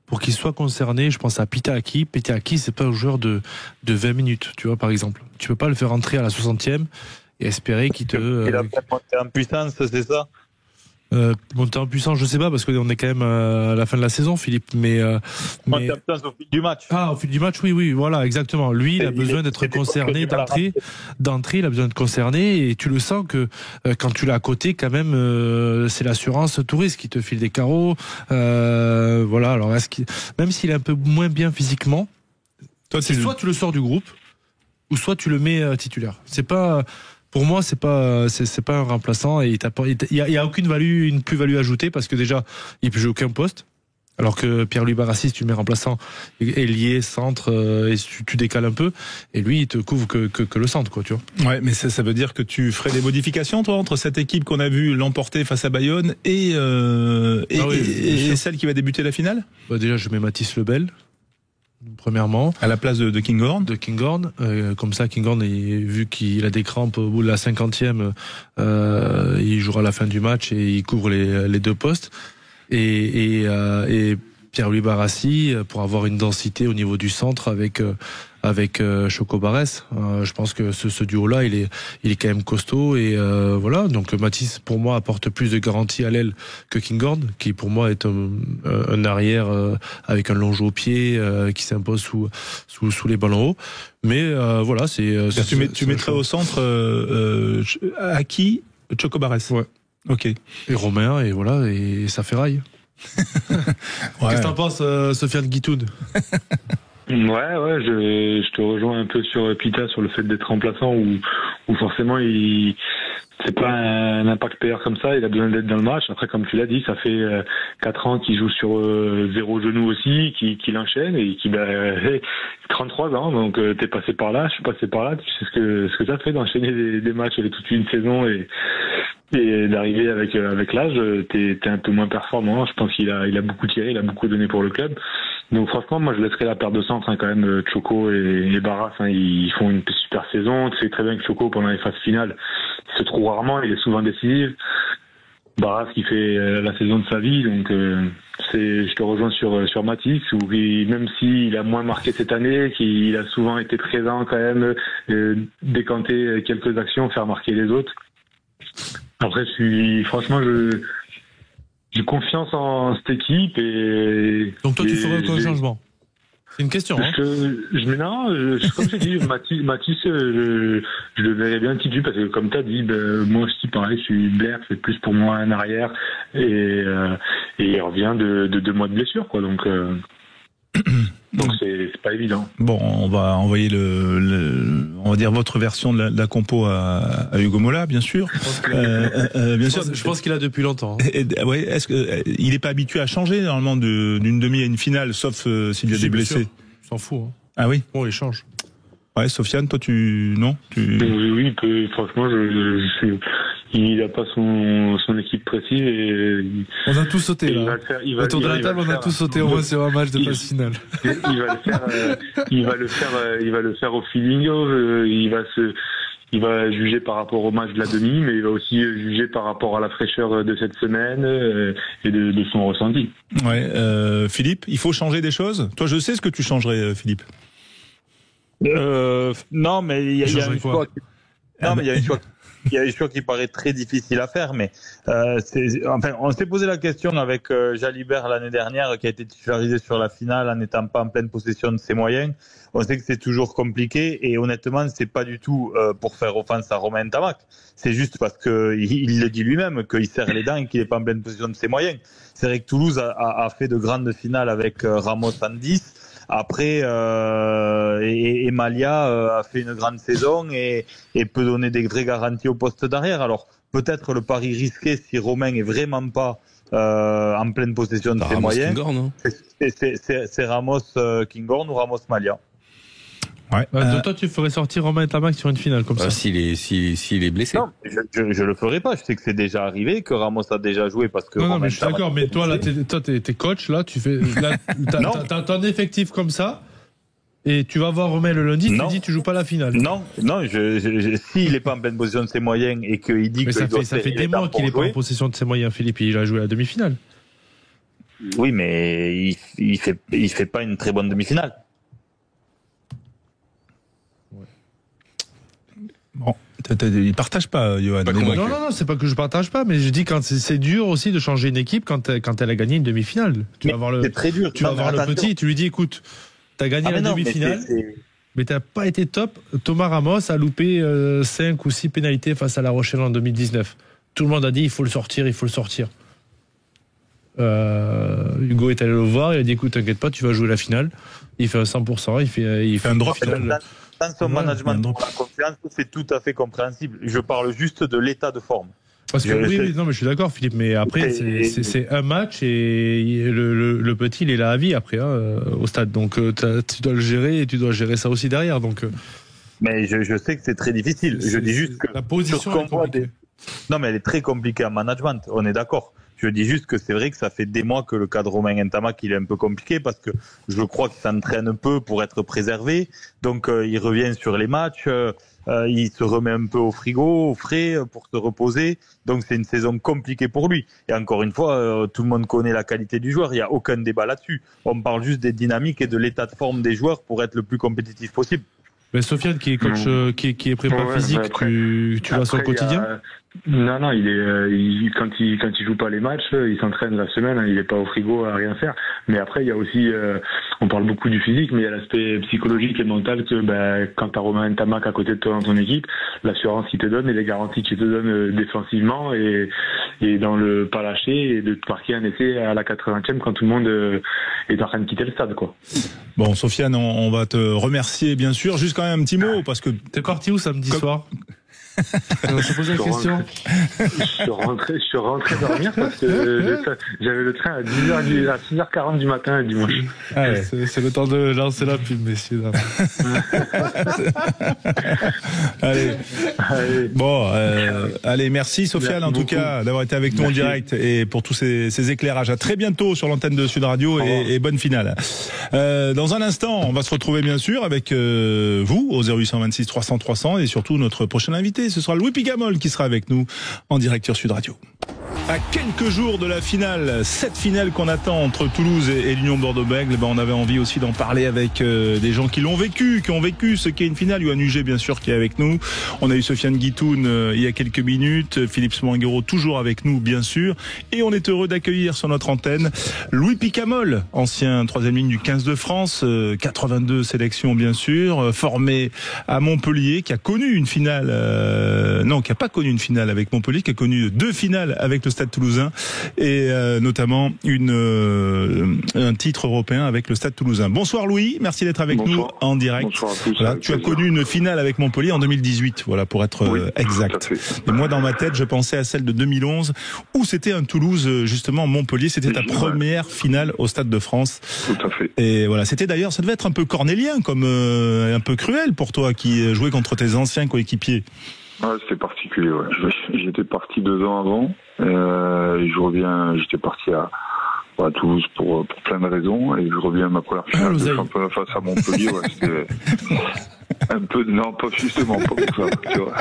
Pour qu'ils soient concernés, je pense à Pita Aki. Pita Aki, c'est pas un joueur de 20 minutes, tu vois, par exemple. Tu peux pas le faire entrer à la 60e et espérer qu'il te... Il a pas monté en puissance, c'est ça? Monter en puissance, je sais pas, parce qu'on est quand même à la fin de la saison, Philippe. Mais Monter en puissance au fil du match. Ah, au fil du match, oui, voilà, exactement. Lui, il a besoin d'être concerné d'entrée, il a besoin de concerner, et tu le sens que quand tu l'as à côté, quand même, c'est l'assurance touriste qui te file des carreaux. Voilà. Alors, même s'il est un peu moins bien physiquement, soit tu le sors du groupe, ou soit tu le mets titulaire. C'est pas. Pour moi, c'est pas un remplaçant, et il y a aucune une plus-value ajoutée, parce que déjà, il peut jouer aucun poste. Alors que Pierre-Louis Barassi, tu le mets remplaçant, ailier, centre, et tu décales un peu, et lui, il te couvre que le centre, quoi, tu vois. Ouais, mais ça veut dire que tu ferais des modifications, toi, entre cette équipe qu'on a vue l'emporter face à Bayonne et celle qui va débuter la finale? Déjà, je mets Mathis Lebel, premièrement. À la place de Kinghorn. Comme ça, Kinghorn, vu qu'il a des crampes au bout de la 50e, il jouera à la fin du match et il couvre les deux postes. Et Pierre-Louis Barassi pour avoir une densité au niveau du centre avec Choco Barès. Je pense que ce duo-là, il est quand même costaud, et voilà. Donc Mathis, pour moi, apporte plus de garantie à l'aile que Kinghorn, qui pour moi est un arrière avec un long jeu au pied, qui s'impose sous les ballons hauts. Mais voilà, tu mettrais au centre Aki, Choco Barès. Ouais. Ok. Et Romain, et voilà, et ça fait rail. Ouais. Qu'est-ce que t'en penses, Sofiane Guitoud? Ouais, je te rejoins un peu sur Pita, sur le fait d'être remplaçant, où forcément c'est pas un impact payeur comme ça, il a besoin d'être dans le match. Après, comme tu l'as dit, ça fait 4 ans qu'il joue sur 0 genou aussi, qu'il enchaîne, et 33 ans, donc t'es passé par là, je suis passé par là, tu sais ce que ça fait d'enchaîner des matchs toute une saison, et d'arriver avec l'âge, t'es un peu moins performant. Je pense qu'il a beaucoup tiré, il a beaucoup donné pour le club. Donc franchement, moi je laisserais la paire de centre, quand même, Choco et Barras, ils font une super saison. Tu sais très bien que Choco, pendant les phases finales, il se trouve rarement, il est souvent décisif. Barras qui fait la saison de sa vie, donc je te rejoins sur Mathis, où même s'il a moins marqué cette année, qu'il a souvent été présent quand même, décanter quelques actions, faire marquer les autres. Après, franchement, j'ai confiance en cette équipe, et donc toi, tu ferais aucun changement? C'est une question, hein. Comme je dis, Mathis, je le verrais bien titulaire, parce que comme tu as dit, moi aussi pareil, Blair c'est plus pour moi un arrière, et il revient de 2 mois de blessure, quoi, donc c'est pas évident. Bon, on va envoyer on va dire votre version de la compo à Hugo Mola, bien sûr. Bien sûr. Je pense qu'il a depuis longtemps. Ouais, est-ce que il est pas habitué à changer normalement d'une demi à une finale, sauf s'il y a des blessés? Il s'en fout. Hein. Ah oui. Bon, il change. Ouais, Sofiane, toi Oui, il peut. Franchement, il a pas son équipe précise, et on a tous sauté là. Autour de la table, on a tous sauté au moins sur un match de phase finale. Il va le faire au feeling. Il va juger par rapport au match de la demi, mais il va aussi juger par rapport à la fraîcheur de cette semaine, et de son ressenti. Ouais, Philippe, il faut changer des choses. Toi, je sais ce que tu changerais, Philippe. Non, mais il y a une choix. Il y a un choix qui paraît très difficile à faire, mais on s'est posé la question avec Jalibert l'année dernière, qui a été titularisé sur la finale en n'étant pas en pleine possession de ses moyens. On sait que c'est toujours compliqué, et honnêtement, c'est pas du tout pour faire offense à Romain Tamac. C'est juste parce que il le dit lui-même, qu'il serre les dents et qu'il n'est pas en pleine possession de ses moyens. C'est vrai que Toulouse a fait de grandes finales avec Ramos en 10. Après, et Malia a fait une grande saison et peut donner des vraies garanties au poste d'arrière. Alors peut-être le pari risqué, si Romain est vraiment pas en pleine possession de ses moyens, c'est Ramos Kinghorn ou Ramos Malia. Ouais. Toi, tu ferais sortir Romain Tamac sur une finale comme ça? S'il est blessé. Non, je le ferai pas. Je sais que c'est déjà arrivé, que Ramos a déjà joué, parce que. Non, mais je suis d'accord. Mais toi, là, t'es coach, là, tu fais, t'as ton effectif comme ça, et tu vas voir Romain le lundi, tu dis, tu joues pas la finale. Non, s'il est pas en pleine possession de ses moyens et qu'il dit que ça fait des mois qu'il est pas en possession de ses moyens, Philippe. Il a joué la demi-finale. Oui, mais il fait pas une très bonne demi-finale. Bon, Il partage pas, Johan. Non, c'est pas que je partage pas, mais je dis quand c'est dur aussi de changer une équipe quand elle a gagné une demi-finale. C'est très dur. Tu vas voir le petit, tu lui dis, écoute, t'as gagné la demi-finale, mais t'as pas été top. Thomas Ramos a loupé 5 ou 6 pénalités face à La Rochelle en 2019. Tout le monde a dit, il faut le sortir. Hugo est allé le voir, il a dit, écoute, t'inquiète pas, tu vas jouer la finale. Il fait un 100%, il fait un drop final. Dans son management pour la confiance, c'est tout à fait compréhensible. Je parle juste de l'état de forme. Parce que non, mais je suis d'accord, Philippe, mais après, c'est un match et le petit, il est là à vie après, au stade. Donc, tu dois le gérer et tu dois gérer ça aussi derrière. Donc, mais je sais que c'est très difficile. Je dis juste que la position est compliquée. Non, mais elle est très compliquée en management, on est d'accord. Je dis juste que c'est vrai que ça fait des mois que le cas de Romain Ntamak il est un peu compliqué parce que je crois qu'il s'entraîne un peu pour être préservé. Donc il revient sur les matchs, il se remet un peu au frigo, au frais pour se reposer. Donc c'est une saison compliquée pour lui. Et encore une fois, tout le monde connaît la qualité du joueur, il n'y a aucun débat là-dessus. On parle juste des dynamiques et de l'état de forme des joueurs pour être le plus compétitif possible. Mais Sofiane qui est coach, qui est prépa physique, après, tu vois son quotidien? Non, quand il joue pas les matchs, il s'entraîne la semaine, il est pas au frigo à rien faire. Mais après, il y a aussi, on parle beaucoup du physique, mais il y a l'aspect psychologique et mental que, quand t'as Romain Ntamak à côté de toi dans ton équipe, l'assurance qu'il te donne et les garanties qu'il te donne défensivement et dans le pas lâcher et de te marquer un essai à la 80e quand tout le monde est en train de quitter le stade, quoi. Bon, Sofiane, on va te remercier, bien sûr. Juste quand même un petit mot, parce que t'es parti où samedi soir? On se pose la question. Je suis rentré dormir parce que j'avais le train à 6h40 du matin le dimanche. Ah ouais. C'est le temps de lancer la pub, messieurs. Allez. Bon, allez, merci Sofiane en tout cas d'avoir été avec nous en direct et pour tous ces éclairages. À très bientôt sur l'antenne de Sud Radio et bonne finale. Dans un instant, on va se retrouver bien sûr avec vous au 0826 300 300 et surtout notre prochain invité. Ce sera Louis Pigamol qui sera avec nous en direct sur Sud Radio. À quelques jours de la finale, cette finale qu'on attend entre Toulouse et l'Union Bordeaux-Bègles, on avait envie aussi d'en parler avec des gens qui l'ont vécu, qui ont vécu ce qu'est une finale. Yohan Huget, bien sûr, qui est avec nous. On a eu Sofiane Guitoun il y a quelques minutes, Philippe Smanguero toujours avec nous, bien sûr. Et on est heureux d'accueillir sur notre antenne Louis Pigamol, ancien 3e ligne du 15 de France, 82 sélections, bien sûr, formé à Montpellier, qui a connu une finale, qui n'a pas connu une finale avec Montpellier, qui a connu 2 finales avec le Stade Toulousain et notamment un titre européen avec le Stade Toulousain. Bonsoir Louis, merci d'être avec nous en direct. Bonsoir à tous. Voilà, tu as connu une finale avec Montpellier en 2018, voilà pour être exact. Et moi dans ma tête, je pensais à celle de 2011 où c'était un Toulouse justement Montpellier, c'était ta première finale au Stade de France. Tout à fait. Et voilà, c'était d'ailleurs, ça devait être un peu cornélien, comme un peu cruel pour toi qui jouais contre tes anciens coéquipiers. Ouais, c'était particulier, ouais. J'étais parti 2 ans avant, j'étais parti à Toulouse pour plein de raisons, et je reviens à ma première finale de championnat face à Montpellier, c'était un peu, non, pas justement, pas pour ça, tu vois.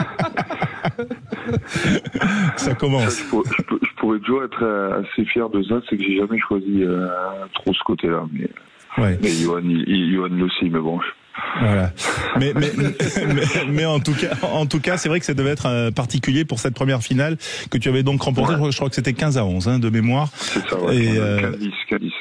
Ça commence. Je pourrais toujours être assez fier de ça, c'est que j'ai jamais choisi trop ce côté-là, mais Johan le sait, mais bon. Voilà. Mais en tout cas, c'est vrai que ça devait être particulier pour cette première finale que tu avais donc remportée. Je crois que c'était 15-11 de mémoire. C'est ça, ouais. Et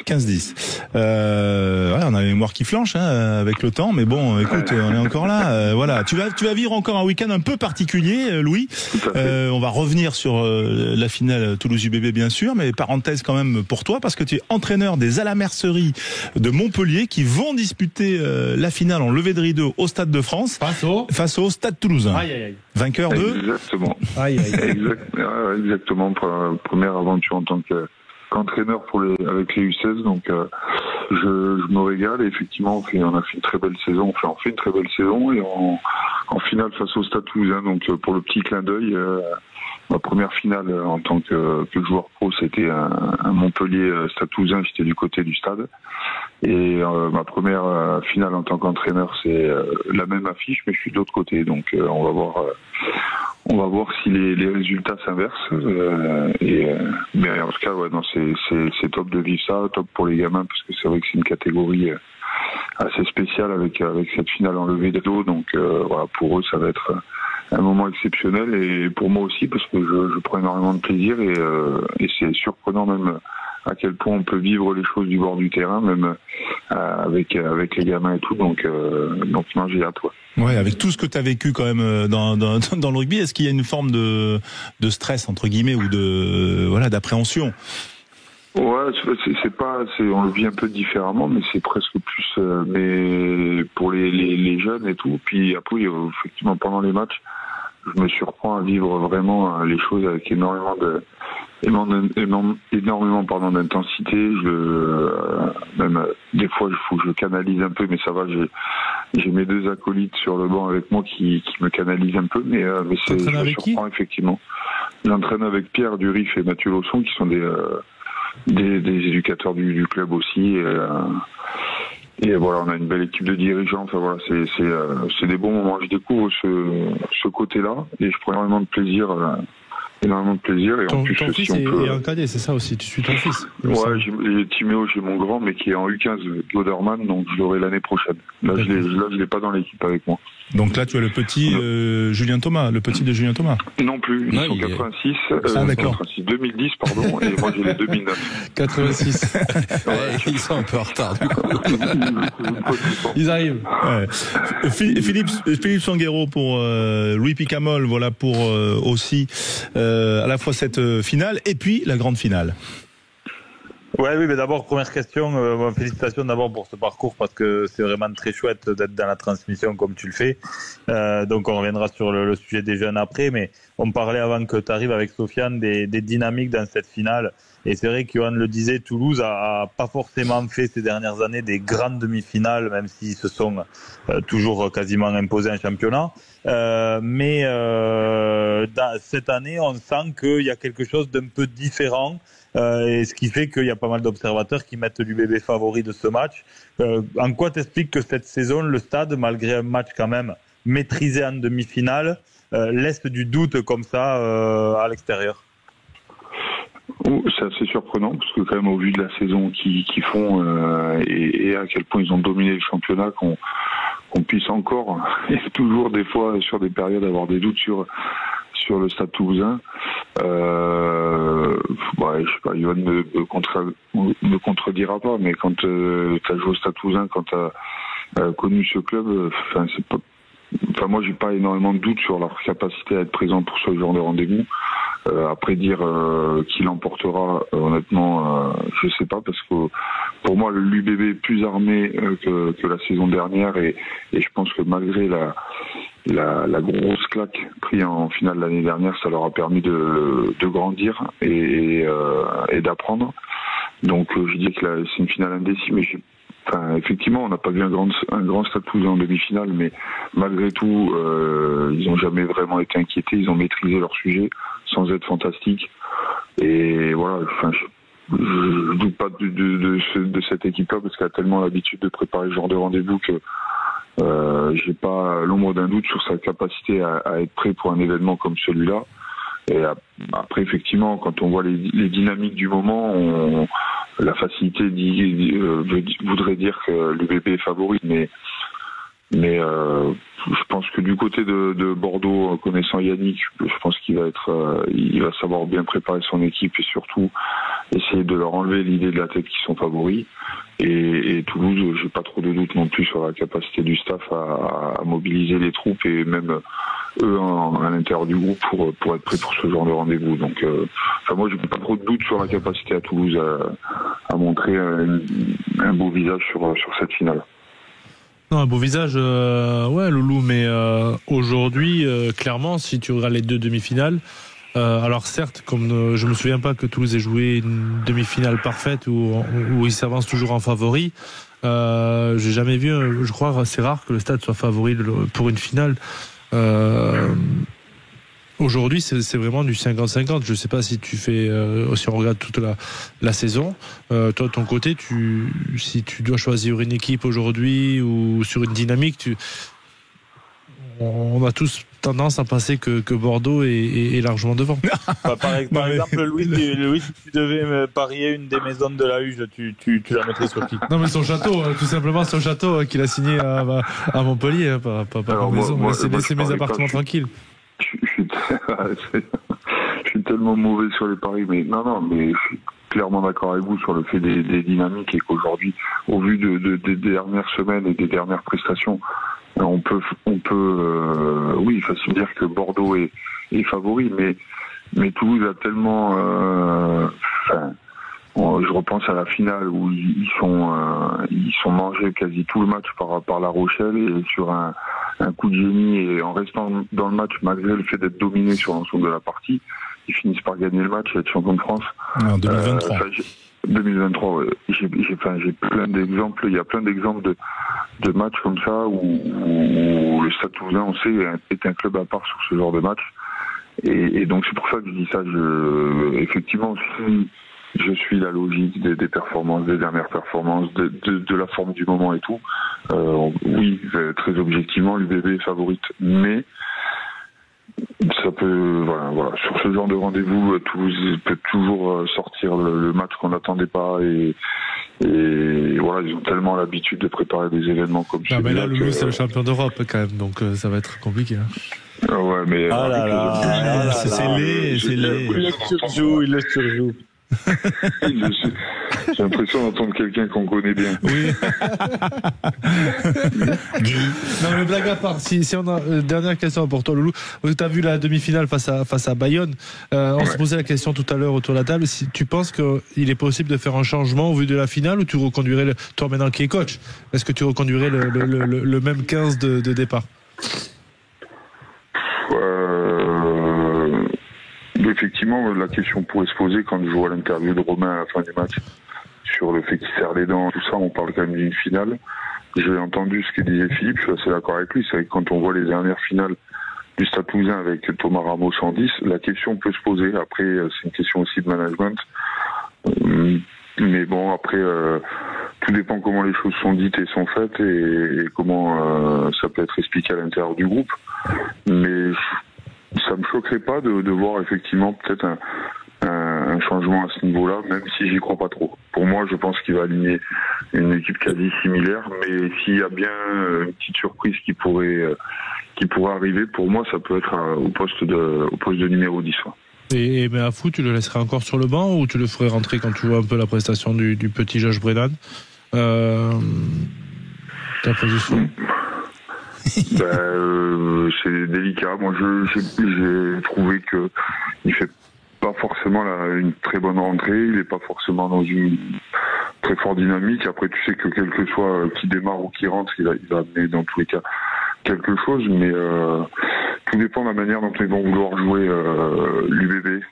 15-10. on a la mémoire qui flanche avec le temps, mais bon, écoute, on est encore là. Voilà. Tu vas vivre encore un week-end un peu particulier, Louis. On va revenir sur la finale Toulouse-UBB bien sûr, mais parenthèse quand même pour toi parce que tu es entraîneur des Alamerceries de Montpellier qui vont disputer la finale en levée de rideau au Stade de France face au Stade Toulousain. Vainqueur de Exactement. Exactement. Première aventure en tant qu'entraîneur avec les U16, donc je me régale et effectivement on a fait une très belle saison. On fait une très belle saison et en finale face au Stade Toulousain. Donc pour le petit clin d'œil, ma première finale en tant que joueur pro, c'était un Montpellier Stade Toulousain. J'étais du côté du stade. Et ma première finale en tant qu'entraîneur, c'est la même affiche, mais je suis de l'autre côté. Donc on va voir si les résultats s'inversent. Mais en tout cas, c'est top de vivre ça, top pour les gamins, parce que c'est vrai que c'est une catégorie assez spéciale avec cette finale en levée de dos. Donc pour eux, ça va être un moment exceptionnel et pour moi aussi parce que je prends énormément de plaisir et c'est surprenant même à quel point on peut vivre les choses du bord du terrain, même avec les gamins et tout. Donc non, j'ai hâte. Ouais, avec tout ce que tu as vécu quand même dans le rugby, est-ce qu'il y a une forme de stress entre guillemets ou d'appréhension? Ouais, on le vit un peu différemment, mais c'est presque plus, mais pour les jeunes et tout. Puis après, effectivement, pendant les matchs, je me surprends à vivre vraiment les choses avec énormément d'intensité. Même des fois, il faut que je canalise un peu, mais ça va. J'ai mes deux acolytes sur le banc avec moi qui me canalisent un peu, mais je me surprends effectivement. J'entraîne avec Pierre Durif et Mathieu Lausson, qui sont des éducateurs du club aussi. Et voilà, on a une belle équipe de dirigeants. Enfin voilà, c'est des bons moments. Je découvre ce côté-là et je prends énormément de plaisir. Et en plus, ton fils est en cadet, c'est ça aussi. Tu suis ton fils. Ouais, j'ai Timéo, j'ai mon grand, mais qui est en U15 Goderman, donc je l'aurai l'année prochaine. Là, je l'ai pas dans l'équipe avec moi. Donc là, tu as le petit Julien Thomas, le petit de Julien Thomas. Non plus, ils sont 86, d'accord. 86, 2010 pardon, et moi j'ai les 2009. 86. Ouais, ils sont un peu en retard du coup. Ils arrivent. Ouais. Philippe Sanguero pour Louis Picamol, voilà pour aussi à la fois cette finale et puis la grande finale. Ouais, oui, mais d'abord, première question, félicitations d'abord pour ce parcours parce que c'est vraiment très chouette d'être dans la transmission comme tu le fais. Donc on reviendra sur le sujet des jeunes après, mais on parlait avant que tu arrives avec Sofiane des dynamiques dans cette finale. Et c'est vrai qu'Johan le disait, Toulouse a pas forcément fait ces dernières années des grandes demi-finales, même s'ils se sont toujours quasiment imposés en championnat. Mais cette année, on sent qu'il y a quelque chose d'un peu différent. Et ce qui fait qu'il y a pas mal d'observateurs qui mettent l'UBB favori de ce match. En quoi t'expliques que cette saison, le Stade, malgré un match quand même maîtrisé en demi-finale, laisse du doute comme ça à l'extérieur? C'est assez surprenant parce que quand même au vu de la saison qu'ils font et à quel point ils ont dominé le championnat qu'on puisse encore et toujours des fois sur des périodes avoir des doutes sur le Stade Toulousain. Je sais pas, Johan ne contredira pas, mais quand tu as joué au Stade Toulousain, quand tu as connu ce club, moi j'ai pas énormément de doutes sur leur capacité à être présent pour ce genre de rendez-vous. Après dire qui l'emportera, honnêtement, je sais pas, parce que pour moi l'UBB est plus armé que la saison dernière et je pense que malgré la grosse claque prise en finale l'année dernière, ça leur a permis de grandir et d'apprendre. Donc je dis que c'est une finale indécise, mais effectivement, on n'a pas vu un grand Stade Toulousain en demi-finale, mais malgré tout, ils n'ont jamais vraiment été inquiétés. Ils ont maîtrisé leur sujet sans être fantastiques. Et voilà, je doute pas de cette équipe-là parce qu'elle a tellement l'habitude de préparer ce genre de rendez-vous que j'ai pas l'ombre d'un doute sur sa capacité à être prêt pour un événement comme celui-là. Et après, effectivement, quand on voit les dynamiques du moment, la facilité voudrait dire que l'UBB est favori, mais je pense que du côté de Bordeaux, connaissant Yannick, je pense qu'il va savoir bien préparer son équipe et surtout essayer de leur enlever l'idée de la tête qu'ils sont favoris. Et Toulouse, j'ai pas trop de doute non plus sur la capacité du staff à mobiliser les troupes et même eux à l'intérieur du groupe pour être prêts pour ce genre de rendez-vous. Donc, moi, j'ai pas trop de doute sur la capacité à Toulouse à montrer un beau visage sur cette finale. Non, un beau visage, ouais, Loulou, mais aujourd'hui, clairement, si tu regardes les deux demi-finales, alors certes, comme je me souviens pas que Toulouse ait joué une demi-finale parfaite où il s'avance toujours en favori, j'ai jamais vu, je crois, c'est rare que le Stade soit favori pour une finale. Aujourd'hui, c'est vraiment du 50-50. Je sais pas si tu fais, si on regarde toute la saison, toi de ton côté, si tu dois choisir une équipe aujourd'hui ou sur une dynamique, on a tous tendance à penser que Bordeaux est largement devant. Par exemple, Louis, si tu devais parier une des maisons de la Huge, tu la mettrais sur qui? Non, mais son château, tout simplement son château qu'il a signé à Montpellier, pas maison. Laissez mes appartements tranquilles. je suis tellement mauvais sur les paris, mais mais je suis clairement d'accord avec vous sur le fait des dynamiques et qu'aujourd'hui, au vu des dernières semaines et des dernières prestations, on peut oui, facilement dire que Bordeaux est favori, mais Toulouse a tellement, je repense à la finale où ils sont mangés quasi tout le match par La Rochelle et sur un coup de génie et en restant dans le match malgré le fait d'être dominé sur l'ensemble de la partie, ils finissent par gagner le match et être champion de France. En 2023. 2023, ouais. J'ai plein d'exemples. Il y a plein d'exemples de matchs comme ça où le Stade Toulousain, on sait, est un club à part sur ce genre de match. Et donc c'est pour ça que je dis ça. Effectivement, si je suis la logique des performances, des dernières performances, de la forme du moment et tout, oui, très objectivement, l'UBB est favorite, mais ça peut, voilà, sur ce genre de rendez-vous, Toulouse peut toujours sortir le match qu'on n'attendait pas et voilà, ils ont tellement l'habitude de préparer des événements comme ça. Mais là, Loulou, c'est le champion d'Europe quand même, donc ça va être compliqué. Ah ouais, mais c'est laid. Il laisse surjoue. J'ai l'impression d'entendre quelqu'un qu'on connaît bien. Oui. Non mais blague à part, si on a dernière question pour toi, Loulou. Tu as vu la demi-finale face à Bayonne. On se posait la question tout à l'heure autour de la table. Si tu penses qu'il est possible de faire un changement au vu de la finale ou tu reconduirais toi maintenant qui es coach, est-ce que tu reconduirais le même 15 de départ? Effectivement, la question pourrait se poser quand je vois l'interview de Romain à la fin du match sur le fait qu'il serre les dents, tout ça, on parle quand même d'une finale. J'ai entendu ce que disait Philippe, je suis assez d'accord avec lui, c'est vrai que quand on voit les dernières finales du Stade Toulousain avec Thomas Ramos en 10, la question peut se poser. Après, c'est une question aussi de management. Mais bon, après, tout dépend comment les choses sont dites et sont faites et comment ça peut être expliqué à l'intérieur du groupe. Mais ça me choquerait pas de voir effectivement peut-être un changement à ce niveau-là, même si j'y crois pas trop. Pour moi, je pense qu'il va aligner une équipe quasi similaire, mais s'il y a bien une petite surprise qui pourrait arriver, pour moi, ça peut être au poste de numéro 10. Et mais à fou, tu le laisserais encore sur le banc ou tu le ferais rentrer quand tu vois un peu la prestation du petit Josh Brennan? Ta position? C'est délicat. Moi, j'ai trouvé que il fait pas forcément une très bonne rentrée. Il est pas forcément dans une très forte dynamique. Après, tu sais que quel que soit qui démarre ou qui rentre, il va amener dans tous les cas quelque chose. Mais tout dépend de la manière dont ils vont vouloir jouer l'UBB.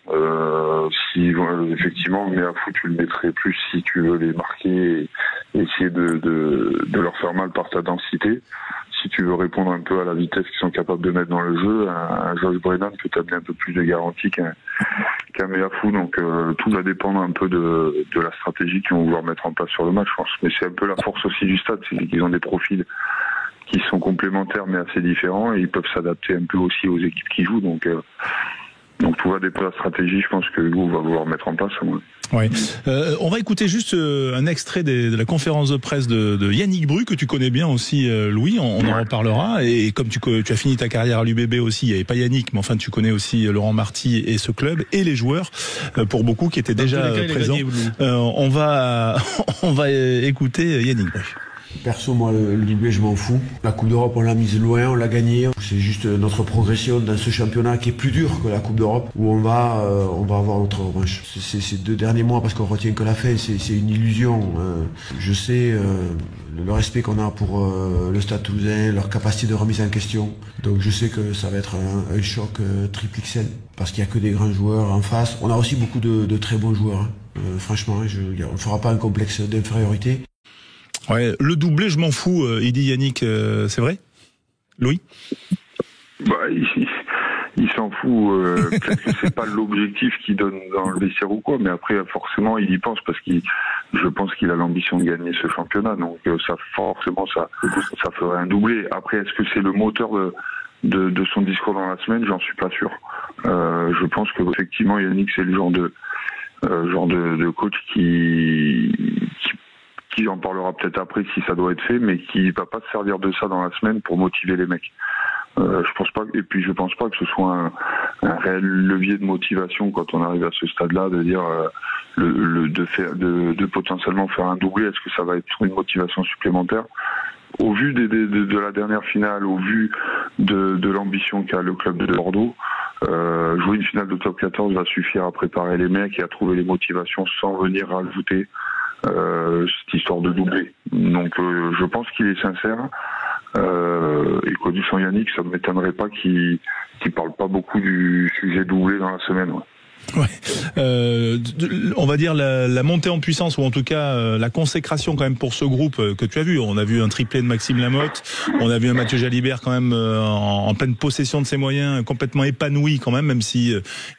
Si effectivement, mais à fou, tu le mettrais plus si tu veux les marquer et essayer de leur faire mal par ta densité. Si tu veux répondre un peu à la vitesse qu'ils sont capables de mettre dans le jeu, un Josh Brennan peut t'amener un peu plus de garantie qu'un Meafou. Donc tout va dépendre un peu de la stratégie qu'ils vont vouloir mettre en place sur le match, je pense. Mais c'est un peu la force aussi du stade, c'est qu'ils ont des profils qui sont complémentaires mais assez différents et ils peuvent s'adapter un peu aussi aux équipes qui jouent. Donc tout va dépendre de la stratégie, je pense que Hugo va vouloir mettre en place. Ouais. On va écouter juste un extrait de la conférence de presse de Yannick Bru, que tu connais bien aussi, Louis, on en reparlera. Et comme tu as fini ta carrière à l'UBB aussi, il n'y avait pas Yannick, mais enfin tu connais aussi Laurent Marty et ce club, et les joueurs, pour beaucoup qui étaient déjà présents. On va écouter Yannick Bru. Perso, moi, l'UBB, je m'en fous. La Coupe d'Europe, on l'a mise loin, on l'a gagnée. C'est juste notre progression dans ce championnat qui est plus dur que la Coupe d'Europe, où on va avoir notre revanche. Ces 2 derniers mois, parce qu'on retient que la fin, c'est une illusion. Je sais le respect qu'on a pour le Stade Toulousain, leur capacité de remise en question. Donc je sais que ça va être un choc triple XL, parce qu'il n'y a que des grands joueurs en face. On a aussi beaucoup de très bons joueurs. Franchement, on ne fera pas un complexe d'infériorité. Ouais, le doublé, je m'en fous, il dit Yannick, c'est vrai, Louis? Il s'en fout, peut-être que c'est pas l'objectif qu'il donne dans le vestiaire ou quoi, mais après forcément il y pense parce je pense qu'il a l'ambition de gagner ce championnat, donc ça forcément ça ferait un doublé. Après, est-ce que c'est le moteur de son discours dans la semaine? J'en suis pas sûr. Je pense que effectivement Yannick, c'est le genre de coach qui en parlera peut-être après si ça doit être fait, mais qui va pas se servir de ça dans la semaine pour motiver les mecs. Je pense pas, et puis je pense pas que ce soit un réel levier de motivation quand on arrive à ce stade-là, de dire de potentiellement faire un doublé. Est-ce que ça va être une motivation supplémentaire? Au vu de la dernière finale, au vu de l'ambition qu'a le club de Bordeaux, jouer une finale de top 14 va suffire à préparer les mecs et à trouver les motivations sans venir rajouter cette histoire de doublé. Donc je pense qu'il est sincère. Et connaissant Yannick, ça ne m'étonnerait pas qu'il parle pas beaucoup du sujet doublé dans la semaine. Ouais. Ouais. On va dire la montée en puissance, ou en tout cas la consécration quand même pour ce groupe que tu as vu. On a vu un triplé de Maxime Lamotte, on a vu un Mathieu Jalibert quand même en pleine possession de ses moyens, complètement épanoui quand même si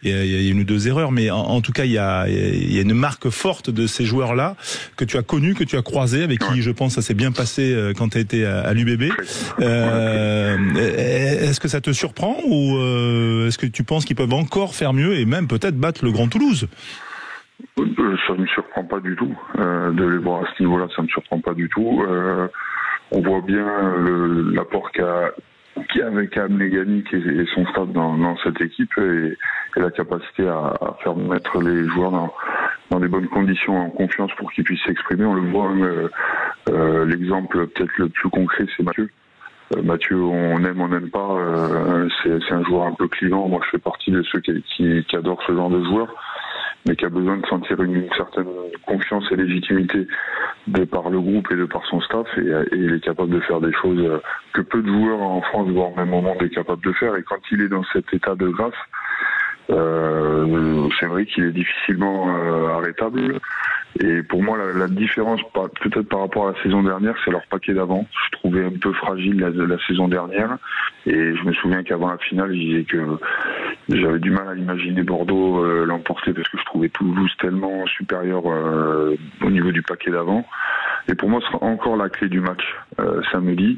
il y a une ou deux erreurs, mais en tout cas il y a une marque forte de ces joueurs-là que tu as connus, que tu as croisés, avec qui je pense ça s'est bien passé quand tu as été à l'UBB. Est-ce que ça te surprend ou est-ce que tu penses qu'ils peuvent encore faire mieux et même peut-être battre le Grand Toulouse? Ça ne me surprend pas du tout de les voir à ce niveau-là. Ça ne me surprend pas du tout. On voit bien l'apport qu'a amené Yannick et son staff dans cette équipe et la capacité à faire mettre les joueurs dans des bonnes conditions, en confiance pour qu'ils puissent s'exprimer. On le voit. L'exemple peut-être le plus concret, c'est Mathieu. Mathieu, on aime, on n'aime pas. C'est un joueur un peu clivant. Moi, je fais partie de ceux qui adorent ce genre de joueur, mais qui a besoin de sentir une certaine confiance et légitimité de par le groupe et de par son staff. Et il est capable de faire des choses que peu de joueurs en France, voire même au monde, est capable de faire. Et quand il est dans cet état de grâce, c'est vrai qu'il est difficilement arrêtable. Et pour moi, la différence, peut-être par rapport à la saison dernière, c'est leur paquet d'avant. Je trouvais un peu fragile la saison dernière. Et je me souviens qu'avant la finale, je disais que j'avais du mal à imaginer Bordeaux l'emporter parce que je trouvais Toulouse tellement supérieur au niveau du paquet d'avant. Et pour moi, ce sera encore la clé du match samedi.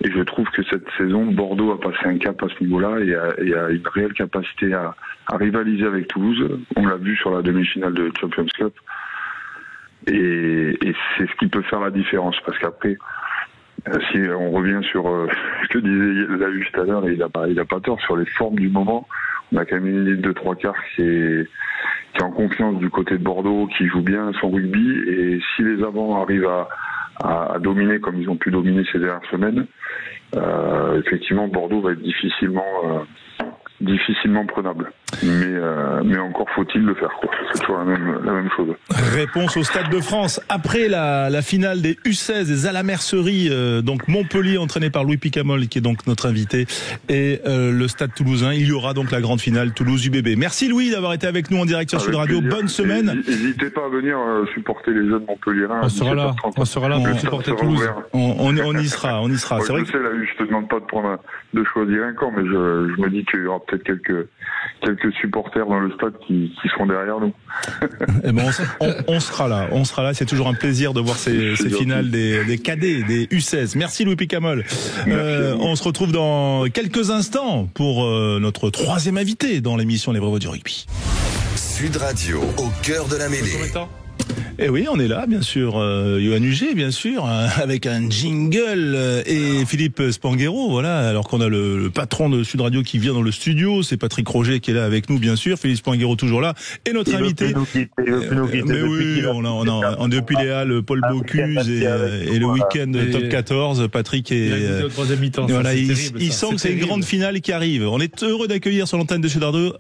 Et je trouve que cette saison, Bordeaux a passé un cap à ce niveau-là et a une réelle capacité à rivaliser avec Toulouse. On l'a vu sur la demi-finale de Champions Cup. Et c'est ce qui peut faire la différence, parce qu'après, si on revient sur ce que disait Lahuche tout à l'heure, et il a pas tort, sur les formes du moment, on a quand même une ligne de trois quarts qui est en confiance du côté de Bordeaux, qui joue bien son rugby, et si les avants arrivent à dominer comme ils ont pu dominer ces dernières semaines, effectivement Bordeaux va être difficilement prenable. Mais encore faut-il le faire, quoi. C'est toujours la même chose. Réponse au Stade de France après la finale des U16 des à la Mercerie, donc Montpellier entraîné par Louis Picamol qui est donc notre invité, et le Stade Toulousain. Il y aura donc la grande finale Toulouse-UBB. Merci Louis d'avoir été avec nous en direct sur Sud Radio. Bonne semaine. N'hésitez pas à venir supporter les jeunes montpelliérains. On sera là pour supporter Toulouse. On y sera. Ouais, c'est vrai. Je sais, là, je te demande pas de choisir un camp, mais je me dis qu'il y aura peut-être quelques supporters dans le stade qui seront derrière nous. Eh ben on sera là. C'est toujours un plaisir de voir ces finales des cadets, des U16. Merci Louis Picamol. On se retrouve dans quelques instants pour notre troisième invité dans l'émission Les Vrais Voix du Rugby. Sud Radio, au cœur de la mêlée. Eh oui, on est là, bien sûr. Yoann Huget, bien sûr, avec un jingle et Philippe Spanghero, voilà. Alors qu'on a le patron de Sud Radio qui vient dans le studio, c'est Patrick Roger qui est là avec nous, bien sûr. Philippe Spanghero toujours là, et notre invité. Mais oui, on a depuis les Halles, Paul Bocuse et le week-end top 14. Patrick est au troisième mi-temps. Voilà, il sent que c'est une grande finale qui arrive. On est heureux d'accueillir sur l'antenne de Sud Radio,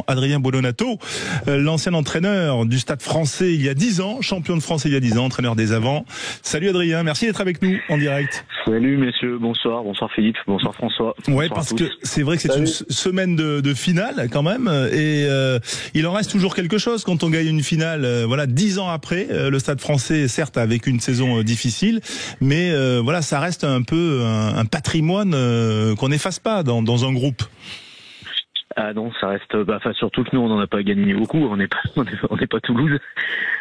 Adrien Buondonato, l'ancien entraîneur du Stade Français il y a 10 ans, champion de France il y a 10 ans, entraîneur des avants. Salut Adrien, merci d'être avec nous en direct. Salut messieurs, bonsoir Philippe, bonsoir François. Ouais, parce que c'est vrai que c'est une semaine de finale quand même, et il en reste toujours quelque chose quand on gagne une finale. 10 ans après, le Stade Français certes avec une saison difficile, mais ça reste un peu un patrimoine qu'on n'efface pas dans un groupe. Ah non, ça reste. Surtout que nous, on n'en a pas gagné beaucoup. On n'est pas Toulouse.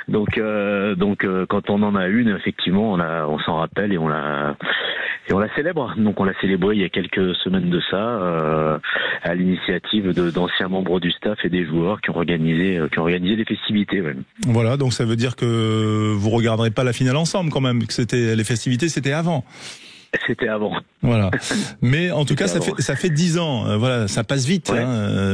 Donc, quand on en a une, effectivement, on s'en rappelle et on la célèbre. Donc, on l'a célébré il y a quelques semaines de ça, à l'initiative d'anciens membres du staff et des joueurs qui ont organisé des festivités. Ouais. Voilà, donc ça veut dire que vous regarderez pas la finale ensemble quand même. Que les festivités, c'était avant. C'était avant. Voilà. Mais en tout cas, ça fait 10 ans. Voilà, ça passe vite. Ouais.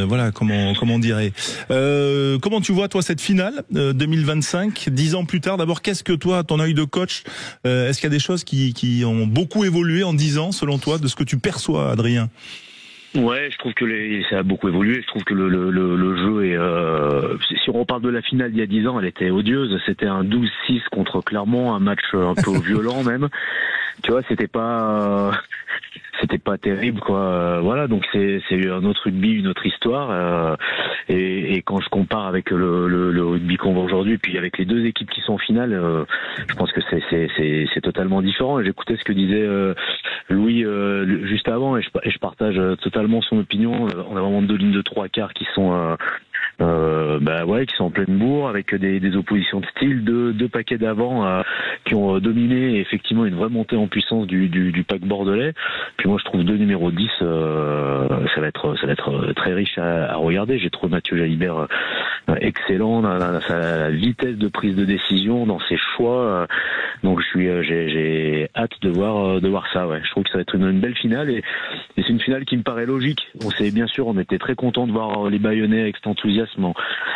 Voilà, comment on dirait. Comment tu vois toi cette finale 2025, 10 ans plus tard? D'abord, qu'est-ce que toi, ton œil de coach, est-ce qu'il y a des choses qui ont beaucoup évolué en 10 ans, selon toi, de ce que tu perçois, Adrien? Ouais, je trouve que ça a beaucoup évolué. Je trouve que le jeu est. Si on reparle de la finale d'il y a 10 ans, elle était odieuse. C'était un 12-6 contre Clermont, un match un peu violent même. Tu vois, c'était pas terrible, quoi. Voilà, donc c'est un autre rugby, une autre histoire. Et quand je compare avec le rugby qu'on voit aujourd'hui, puis avec les deux équipes qui sont en finale, je pense que c'est totalement différent. Et j'écoutais ce que disait Louis juste avant, et je partage totalement son opinion. On a vraiment deux lignes de trois quarts qui sont qui sont en pleine bourre, avec des oppositions de style, deux paquets d'avant qui ont dominé, et effectivement une vraie montée en puissance du pack bordelais. Puis moi je trouve deux numéros 10, ça va être très riche à regarder. J'ai trouvé Mathieu Jalibert excellent dans sa vitesse de prise de décision, dans ses choix. Donc j'ai hâte de voir ça. Ouais, je trouve que ça va être une belle finale, et c'est une finale qui me paraît logique. On était très content de voir les Bayonnais avec cet enthousiasme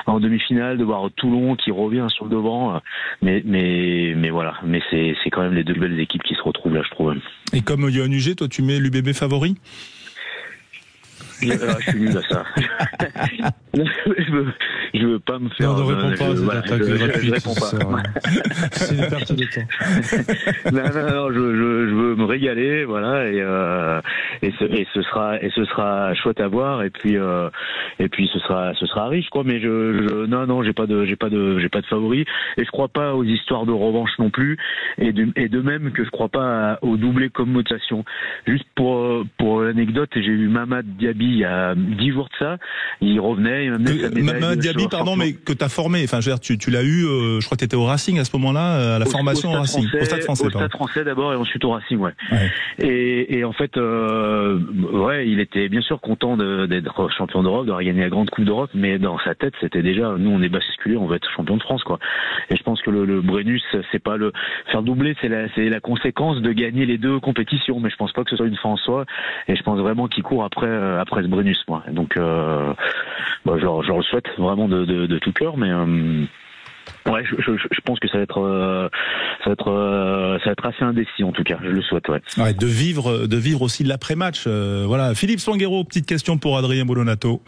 en demi-finale, de voir Toulon qui revient sur le devant. Mais voilà, mais c'est quand même les deux belles équipes qui se retrouvent là, je trouve. Et comme Yohan Huget, toi tu mets l'UBB favori? Je suis nul à ça. je veux pas me faire. Non, ne réponds pas, je réponds pas. C'est une perte de temps. Non, je veux me régaler, voilà, et ce sera chouette à voir, et puis ce sera riche, quoi. Mais non, j'ai pas de favori, et je crois pas aux histoires de revanche non plus, et de même que je crois pas au doublé comme motivation. Juste pour l'anecdote, j'ai eu Mamad Diaby il y a 10 jours de ça. Il revenait, il m'amenait sa médaille. Mamad Diaby, pardon, mais que t'as formé. Enfin, je veux dire, tu l'as eu. Je crois que t'étais au Racing à ce moment-là, à la formation au Racing, au Stade Français. Au Stade Français d'abord, et ensuite au Racing, ouais. Et en fait, il était bien sûr content d'être champion d'Europe, d'avoir gagné la grande Coupe d'Europe, mais dans sa tête, c'était déjà, nous, on est basculé, on va être champion de France, quoi. Et je pense que le Brennus, c'est pas le faire doubler, c'est la conséquence de gagner les deux compétitions. Mais je pense pas que ce soit une fin en soi. Et je pense vraiment qu'il court après ce Brennus, moi. Donc, je le souhaite vraiment de tout cœur, mais ouais, je pense que ça va être assez indécis, en tout cas. Je le souhaite, ouais. Ouais, de vivre aussi l'après-match. Voilà. Philippe Spanghero, petite question pour Adrien Bolonato.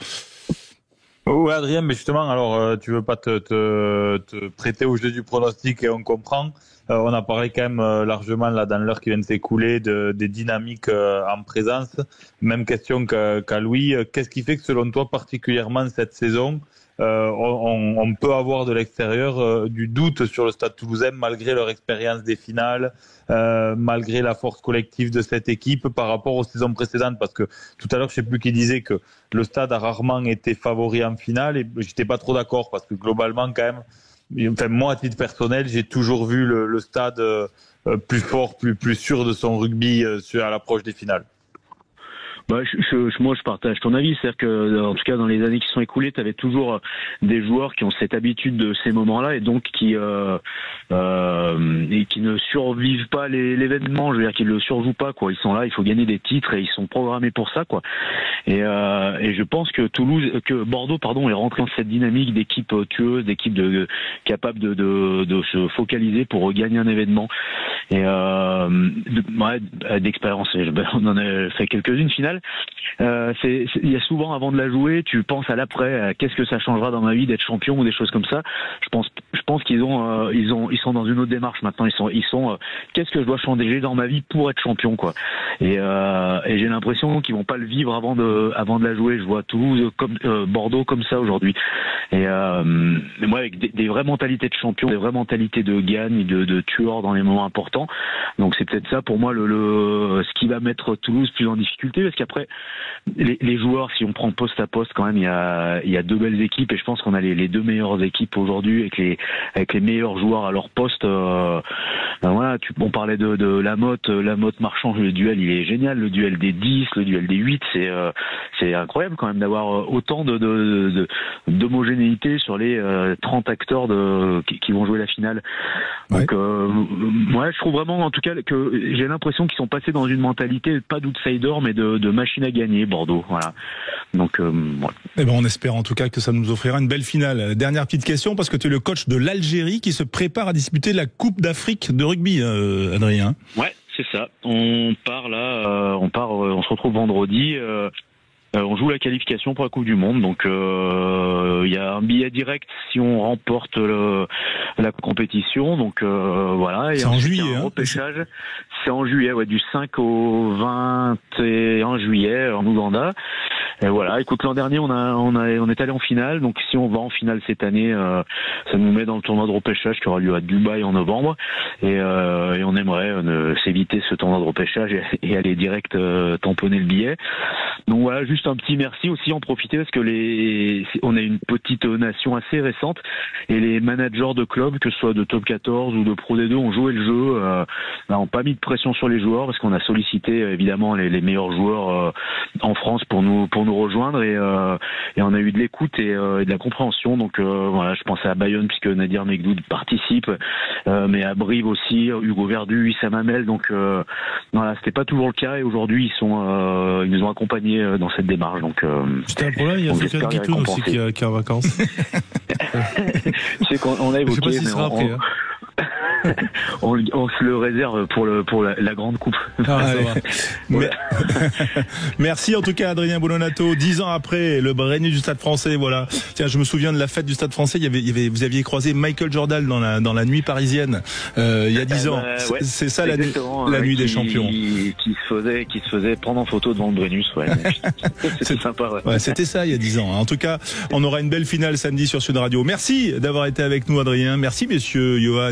Oui, Adrien, mais justement, alors tu veux pas te prêter au jeu du pronostic, et on comprend. On a parlé quand même largement là dans l'heure qui vient de s'écouler des dynamiques en présence. Même question qu'à Louis. Qu'est-ce qui fait que selon toi, particulièrement cette saison, on peut avoir de l'extérieur du doute sur le Stade Toulousain malgré leur expérience des finales, malgré la force collective de cette équipe par rapport aux saisons précédentes? Parce que tout à l'heure, je sais plus qui disait que le Stade a rarement été favori en finale, et j'étais pas trop d'accord, parce que globalement quand même, enfin moi à titre personnel, j'ai toujours vu le Stade plus fort, plus sûr de son rugby à l'approche des finales. Moi, je partage ton avis, c'est-à-dire que, en tout cas, dans les années qui sont écoulées, tu avais toujours des joueurs qui ont cette habitude de ces moments-là, et donc qui ne survivent pas l'événement. Je veux dire qu'ils le surjouent pas, quoi. Ils sont là, il faut gagner des titres, et ils sont programmés pour ça, quoi. Et je pense que Bordeaux, est rentré dans cette dynamique d'équipe tueuse, d'équipe capable de se focaliser pour gagner un événement. Et d'expérience, on en a fait quelques-unes finales. Il y a souvent, avant de la jouer, tu penses à l'après, qu'est-ce que ça changera dans ma vie d'être champion, ou des choses comme ça. Je pense qu'ils ils sont dans une autre démarche maintenant. Ils sont qu'est-ce que je dois changer dans ma vie pour être champion, quoi. Et j'ai l'impression qu'ils vont pas le vivre avant de la jouer. Je vois Toulouse comme Bordeaux comme ça aujourd'hui. Et moi, avec des vraies mentalités de champion, des vraies mentalités de gagne, de tueur dans les moments importants. Donc c'est peut-être ça pour moi ce qui va mettre Toulouse plus en difficulté, parce qu'après les joueurs, si on prend poste à poste, quand même, il y a deux belles équipes, et je pense qu'on a les deux meilleures équipes aujourd'hui avec les meilleurs joueurs à leur poste. Voilà, on parlait de Lamotte Marchand, le duel il est génial, le duel des 10, le duel des 8, c'est incroyable quand même d'avoir autant d'homogénéité sur les 30 acteurs qui vont jouer la finale. Donc moi je trouve vraiment en tout cas que j'ai l'impression qu'ils sont passés dans une mentalité pas d'outsider mais de machine à gagner, Bordeaux. Voilà. Donc voilà. Eh ben on espère en tout cas que ça nous offrira une belle finale. Dernière petite question, parce que tu es le coach de l'Algérie qui se prépare à disputer la Coupe d'Afrique de rugby, Adrien. Ouais, c'est ça. On part là, on se retrouve vendredi. On joue la qualification pour la Coupe du Monde, donc il y a un billet direct si on remporte la compétition. Donc voilà. Et c'est en juillet. Repêchage. C'est en juillet, ouais, du 5 au 21 juillet en Ouganda. Et voilà. Écoute, l'an dernier on est allé en finale, donc si on va en finale cette année, ça nous met dans le tournoi de repêchage qui aura lieu à Dubaï en novembre. Et on aimerait s'éviter ce tournoi de repêchage et aller direct tamponner le billet. Donc voilà, juste un petit merci aussi, en profiter parce que on est une petite nation assez récente et les managers de clubs, que ce soit de Top 14 ou de Pro D2, ont joué le jeu, n'ont pas mis de pression sur les joueurs parce qu'on a sollicité évidemment les meilleurs joueurs en France pour nous rejoindre et on a eu de l'écoute et de la compréhension. Donc voilà, je pensais à Bayonne puisque Nadir Megdoud participe, mais à Brive aussi, Hugo Verdu, Issa Mamel. Donc voilà, c'était pas toujours le cas et aujourd'hui ils nous ont accompagnés dans cette démarche. Donc c'était un problème, il y a Sofiane Guitoun aussi qui est en vacances. Je sais qu'on a évoqué, je sais pas si sera après, on se le réserve pour la grande coupe. Merci en tout cas Adrien Buonannato. 10 ans après le Brennus du Stade Français, voilà. Tiens, je me souviens de la fête du Stade Français. Vous aviez croisé Michael Jordan dans la nuit parisienne il y a 10 ans. Ouais, c'est ça la nuit des champions. Qui se faisait prendre en photo devant le Brennus. Ouais. C'est sympa. Ouais. Ouais, c'était ça il y a 10 ans. En tout cas, on aura une belle finale samedi sur Sud Radio. Merci d'avoir été avec nous, Adrien. Merci messieurs, Johan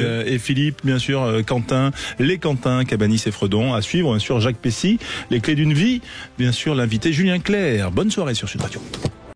et Philippe, bien sûr, Quentin, les Quentin, Cabanis et Fredon. À suivre, bien sûr, Jacques Pessy, les clés d'une vie, bien sûr, l'invité Julien Clerc. Bonne soirée sur Sud Radio.